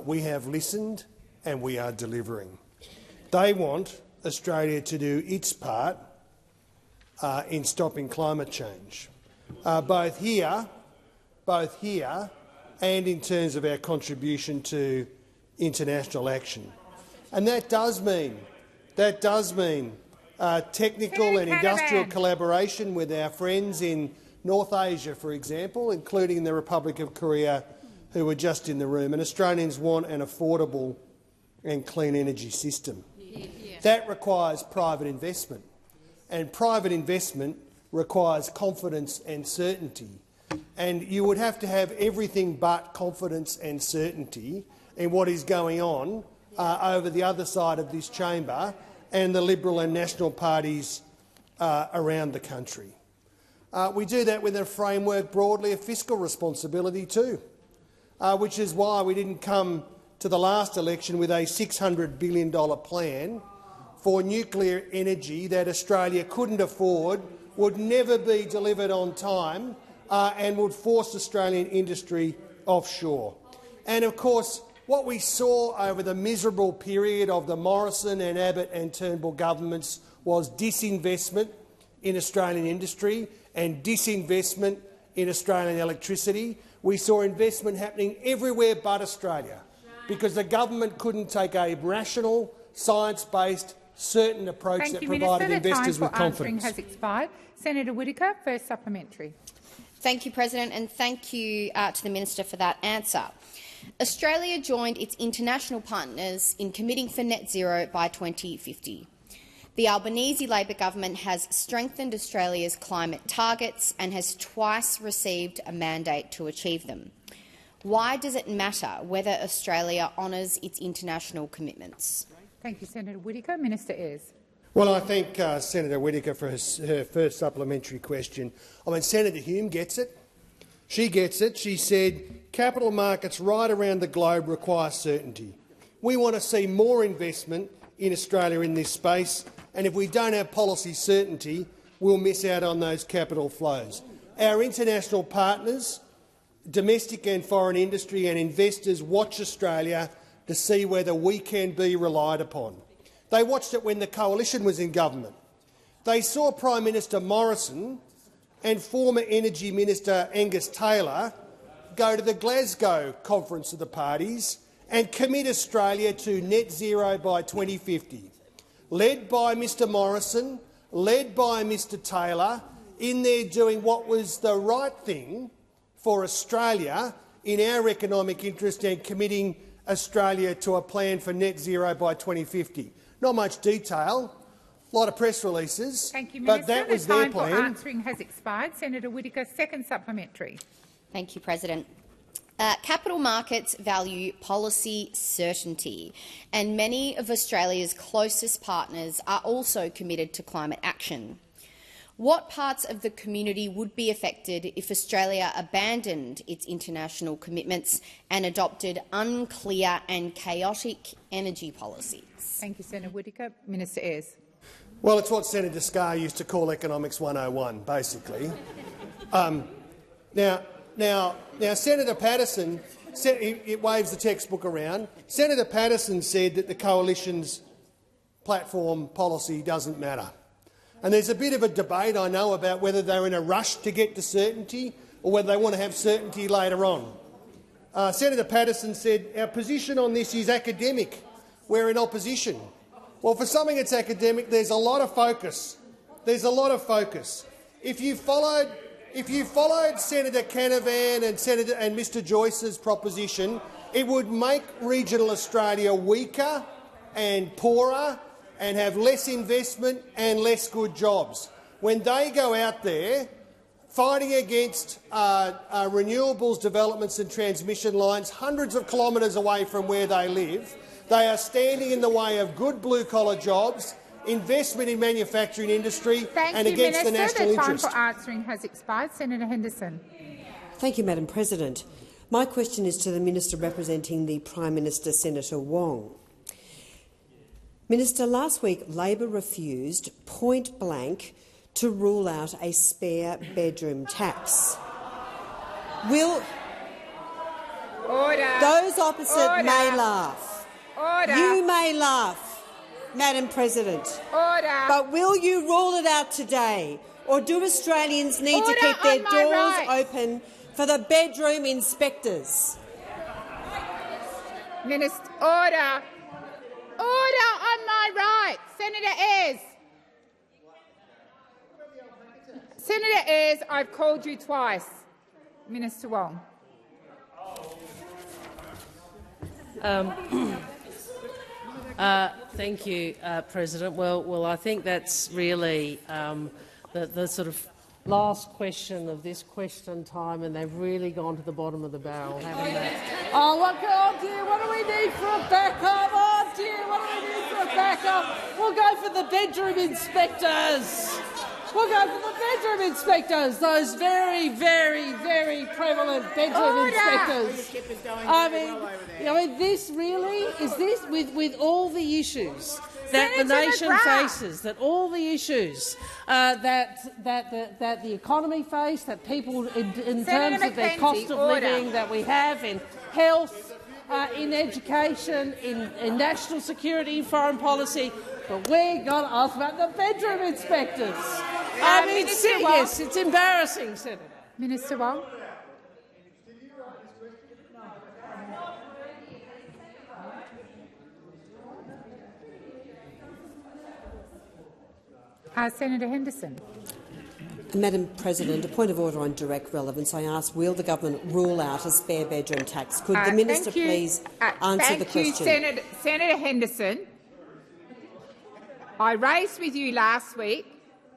We have listened and we are delivering. They want Australia to do its part in stopping climate change, both here and in terms of our contribution to international action. And that does mean technical and industrial collaboration with our friends in North Asia, for example, including the Republic of Korea, who were just in the room. And Australians want an affordable and clean energy system. That requires private investment, and private investment requires confidence and certainty. And you would have to have everything but confidence and certainty in what is going on over the other side of this chamber and the Liberal and National parties around the country. We do that with a framework broadly of fiscal responsibility too, which is why we didn't come to the last election with a $600 billion plan for nuclear energy that Australia couldn't afford, would never be delivered on time and would force Australian industry offshore. And of course, what we saw over the miserable period of the Morrison and Abbott and Turnbull governments was disinvestment in Australian industry and disinvestment in Australian electricity. We saw investment happening everywhere but Australia because the government couldn't take a rational, science-based, certain approach that provided investors with confidence. The time for answering has expired. Senator Whittaker, first supplementary. Thank you, President, and thank you to the Minister for that answer. Australia joined its international partners in committing for net zero by 2050. The Albanese Labor government has strengthened Australia's climate targets and has twice received a mandate to achieve them. Why does it matter whether Australia honours its international commitments? Thank you, Senator Whittaker. Minister Ayres. Well, I thank Senator Whittaker for her first supplementary question. I mean, Senator Hume gets it. She gets it. She said capital markets right around the globe require certainty. We want to see more investment in Australia in this space, and if we don't have policy certainty, we'll miss out on those capital flows. Our international partners, domestic and foreign industry and investors watch Australia to see whether we can be relied upon. They watched it when the Coalition was in government. They saw Prime Minister Morrison and former Energy Minister Angus Taylor go to the Glasgow Conference of the Parties and commit Australia to net zero by 2050. Led by Mr Morrison, led by Mr Taylor, in there doing what was the right thing for Australia in our economic interest and committing Australia to a plan for net zero by 2050. Not much detail, a lot of press releases, Thank you, Minister. but that was the their time plan. for answering has expired. Senator Whittaker, second supplementary. Thank you, President. Capital markets value policy certainty, and many of Australia's closest partners are also committed to climate action. What parts of the community would be affected if Australia abandoned its international commitments and adopted unclear and chaotic energy policies? Thank you, Senator Whittaker. Minister Ayres. Well, it's what Senator Scarr used to call Economics 101, basically. Now, Senator Patterson, it waves the textbook around. Senator Patterson said that the Coalition's platform policy doesn't matter. And there's a bit of a debate, I know, about whether they're in a rush to get to certainty or whether they want to have certainty later on. Senator Patterson said our position on this is academic. We're in opposition. Well, for something that's academic, there's a lot of focus. There's a lot of focus. If you followed Senator Canavan and Mr Joyce's proposition, it would make regional Australia weaker and poorer and have less investment and less good jobs. When they go out there fighting against renewables developments and transmission lines hundreds of kilometres away from where they live, they are standing in the way of good blue-collar jobs, investment in manufacturing industry and against the national interest. The time for answering has expired. Senator Henderson. Thank you, Madam President. My question is to the Minister representing the Prime Minister, Senator Wong. Minister, last week Labor refused point-blank to rule out a spare bedroom tax. Will Order. Those opposite Order. may laugh. Order. You may laugh, Madam President. Order. But will you rule it out today, or do Australians need Order to keep their on my doors right. open for the bedroom inspectors? Minister, order. Order on my right. Senator Ayres. Senator Ayres, I've called you twice. Minister Wong. Thank you, President. Well, I think that's really the sort of last question of this question time, and they've really gone to the bottom of the barrel, haven't they? Oh, look, oh dear, what do we need for a backup? Oh dear, what do we need for a backup? We'll go for the bedroom inspectors. We'll go for the bedroom inspectors, those very, very, very prevalent bedroom inspectors. I mean, this really is this with all the issues that the nation faces, that all the issues that the economy face, that people in terms of their cost of living, that we have in health, in education, in national security, foreign policy. But we're going to ask about the bedroom inspectors. I mean, yes, it's embarrassing, Senator. Minister Wong. Senator Henderson. Madam President, a point of order on direct relevance. I ask, will the government rule out a spare bedroom tax? Could the minister please answer the question? Thank you, Senator Henderson. I raised with you last week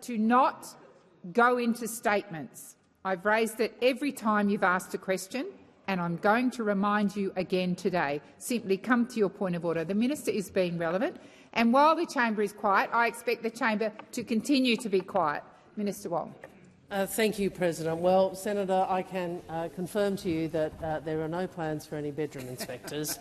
to not go into statements. I've raised it every time you've asked a question, and I'm going to remind you again today. Simply come to your point of order. The minister is being relevant, and while the chamber is quiet, I expect the chamber to continue to be quiet. Minister Wong. Thank you, President. Well, Senator, I can confirm to you that there are no plans for any bedroom inspectors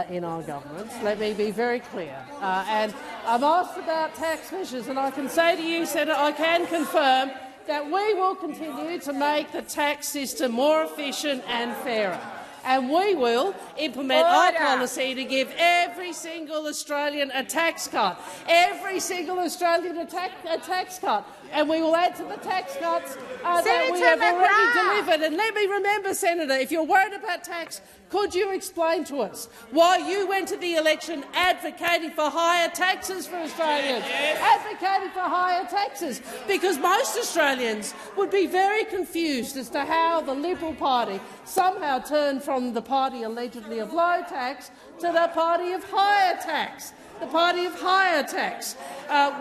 in our government. Let me be very clear. And I'm asked about tax measures, and I can say to you, Senator, I can confirm that we will continue to make the tax system more efficient and fairer. And we will implement our policy to give every single Australian a tax cut. Every single Australian a tax cut. And we will add to the tax cuts that we have already delivered. And let me remember, Senator, if you're worried about tax, could you explain to us why you went to the election advocating for higher taxes for Australians? Advocating for higher taxes, because most Australians would be very confused as to how the Liberal Party somehow turned from the party allegedly of low tax to the party of higher tax. The party of higher tax.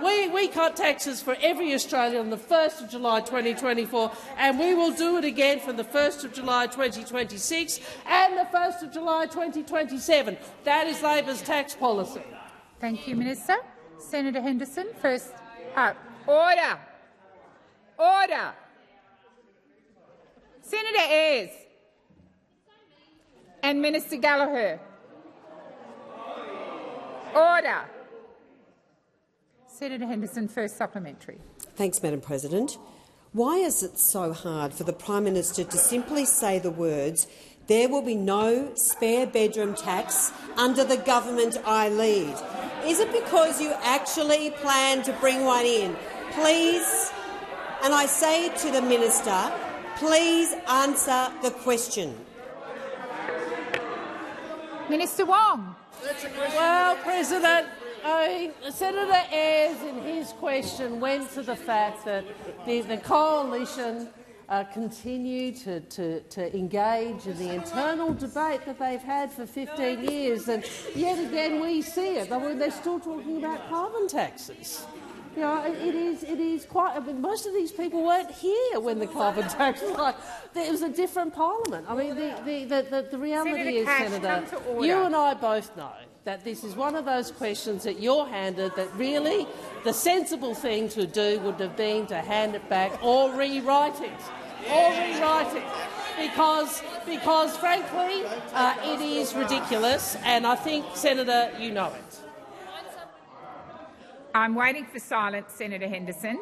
We cut taxes for every Australian on the 1st of July 2024, and we will do it again from the 1st of July 2026 and the 1st of July 2027. That is Labor's tax policy. Thank you, Minister. Senator Henderson, first. Order. Order. Senator Ayres and Minister Gallagher. Order. Senator Henderson, first supplementary. Thanks, Madam President. Why is it so hard for the Prime Minister to simply say the words, "There will be no spare bedroom tax under the government I lead"? Is it because you actually plan to bring one in? Please, and I say to the Minister, please answer the question. Minister Wong. Well, President, Senator Ayres in his question went to the fact that the coalition continue to engage in the internal debate that they've had for 15 years, and yet again we see it. I mean, they're still talking about carbon taxes. You know, it is quite. I mean, most of these people weren't here when the carbon tax was like. It was a different parliament. I mean, the reality is, Senator, you and I both know that this is one of those questions that you're handed that really the sensible thing to do would have been to hand it back or rewrite it. Because frankly, it is ridiculous, and I think, Senator, you know it. I'm waiting for silence, Senator Henderson.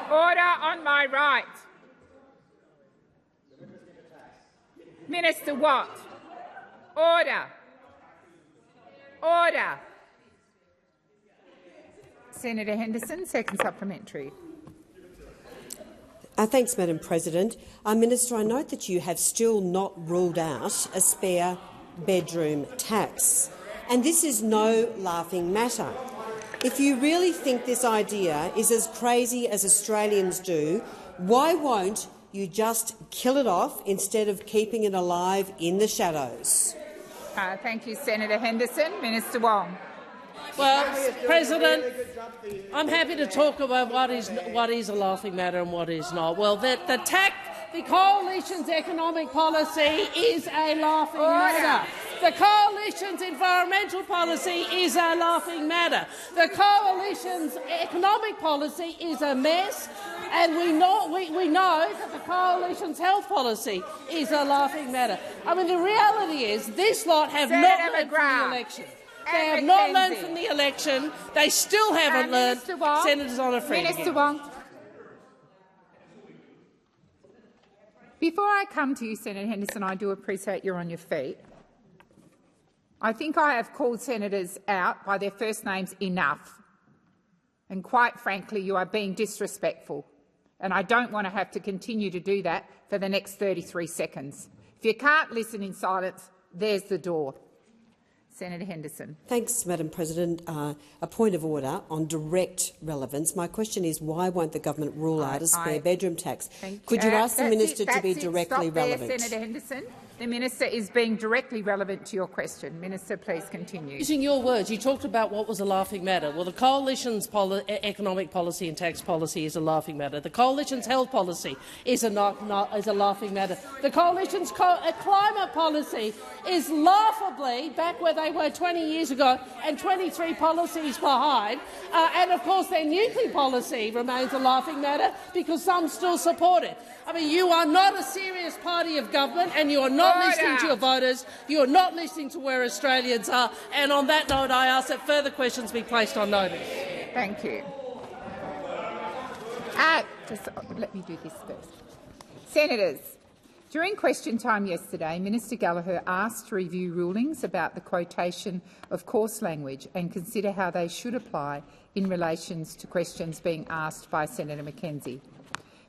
Order on my right. Minister Watt. Order. Order. Senator Henderson, second supplementary. Thanks, Madam President. Minister, I note that you have still not ruled out a spare bedroom tax, and this is no laughing matter. If you really think this idea is as crazy as Australians do, why won't you just kill it off instead of keeping it alive in the shadows? Thank you, Senator Henderson. Minister Wong. Well, President, I'm happy to talk about what is a laughing matter and what is not. Well, the coalition's economic policy is a laughing matter. The coalition's environmental policy is a laughing matter. The coalition's economic policy is a mess, and we know that the coalition's health policy is a laughing matter. I mean, the reality is this lot have not learned from the election. They have not learned from the election. They still haven't learned. Senators on a free. Minister Wong. Before I come to you, Senator Henderson, I do appreciate you're on your feet. I think I have called senators out by their first names enough. And quite frankly, you are being disrespectful. And I don't want to have to continue to do that for the next 33 seconds. If you can't listen in silence, there's the door. Senator Henderson. Thanks, Madam President. A point of order on direct relevance. My question is, why won't the government rule out a spare bedroom tax? Could you ask the minister to be directly relevant? Senator Henderson. The Minister is being directly relevant to your question. Minister, please continue. Using your words, you talked about what was a laughing matter. Well, the Coalition's economic policy and tax policy is a laughing matter. The Coalition's health policy is a laughing matter. The Coalition's climate policy is laughably back where they were 20 years ago and 23 policies behind. And, of course, their nuclear policy remains a laughing matter because some still support it. I mean, you are not a serious party of government and you are not listening to your voters. You are not listening to where Australians are. And on that note, I ask that further questions be placed on notice. Thank you. Just let me do this first. Senators, during question time yesterday, Minister Gallagher asked to review rulings about the quotation of coarse language and consider how they should apply in relation to questions being asked by Senator Mackenzie.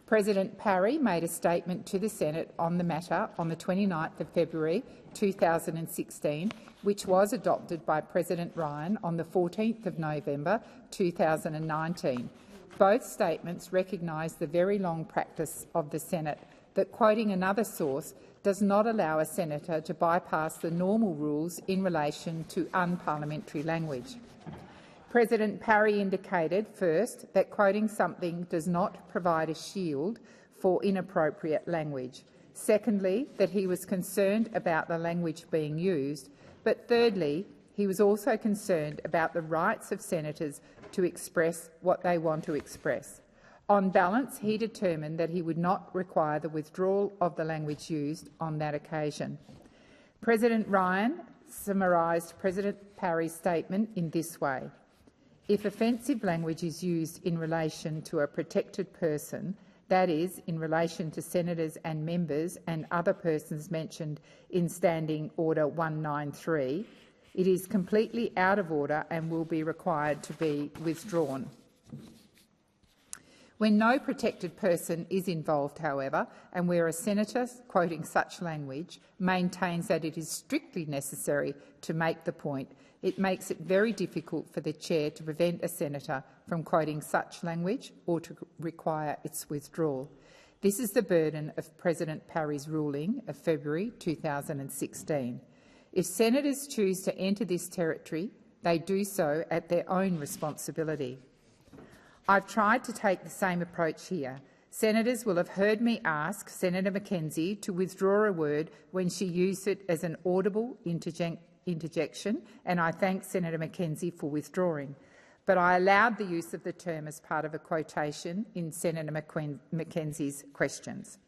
President Parry made a statement to the Senate on the matter on the 29th of February 2016, which was adopted by President Ryan on the 14th of November 2019. Both statements recognise the very long practice of the Senate that quoting another source does not allow a senator to bypass the normal rules in relation to unparliamentary language. President Parry indicated, first, that quoting something does not provide a shield for inappropriate language. Secondly, that he was concerned about the language being used. But thirdly, he was also concerned about the rights of senators to express what they want to express. On balance, he determined that he would not require the withdrawal of the language used on that occasion. President Ryan summarised President Parry's statement in this way. If offensive language is used in relation to a protected person, that is, in relation to senators and members and other persons mentioned in Standing Order 193, it is completely out of order and will be required to be withdrawn. When no protected person is involved, however, and where a senator quoting such language maintains that it is strictly necessary to make the point, it makes it very difficult for the chair to prevent a senator from quoting such language or to require its withdrawal. This is the burden of President Parry's ruling of February 2016. If senators choose to enter this territory, they do so at their own responsibility. I've tried to take the same approach here. Senators will have heard me ask Senator Mackenzie to withdraw a word when she used it as an audible interjection, and I thank Senator Mackenzie for withdrawing. But I allowed the use of the term as part of a quotation in Senator Mackenzie's questions.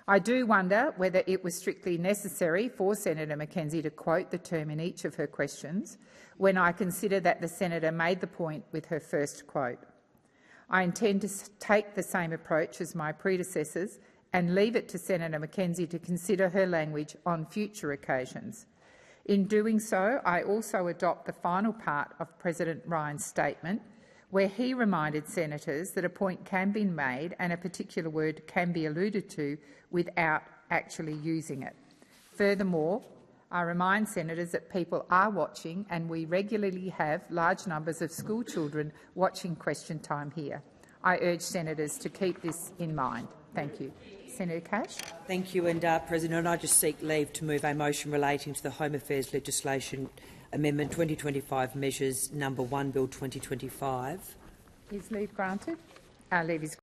I do wonder whether it was strictly necessary for Senator Mackenzie to quote the term in each of her questions when I consider that the senator made the point with her first quote. I intend to take the same approach as my predecessors and leave it to Senator Mackenzie to consider her language on future occasions. In doing so, I also adopt the final part of President Ryan's statement, where he reminded senators that a point can be made and a particular word can be alluded to without actually using it. Furthermore, I remind senators that people are watching and we regularly have large numbers of school children watching question time here. I urge senators to keep this in mind. Thank you. Senator Cash. Thank you, and President, I just seek leave to move a motion relating to the Home Affairs Legislation Amendment 2025 Measures No. 1 Bill 2025. Is leave granted? Leave is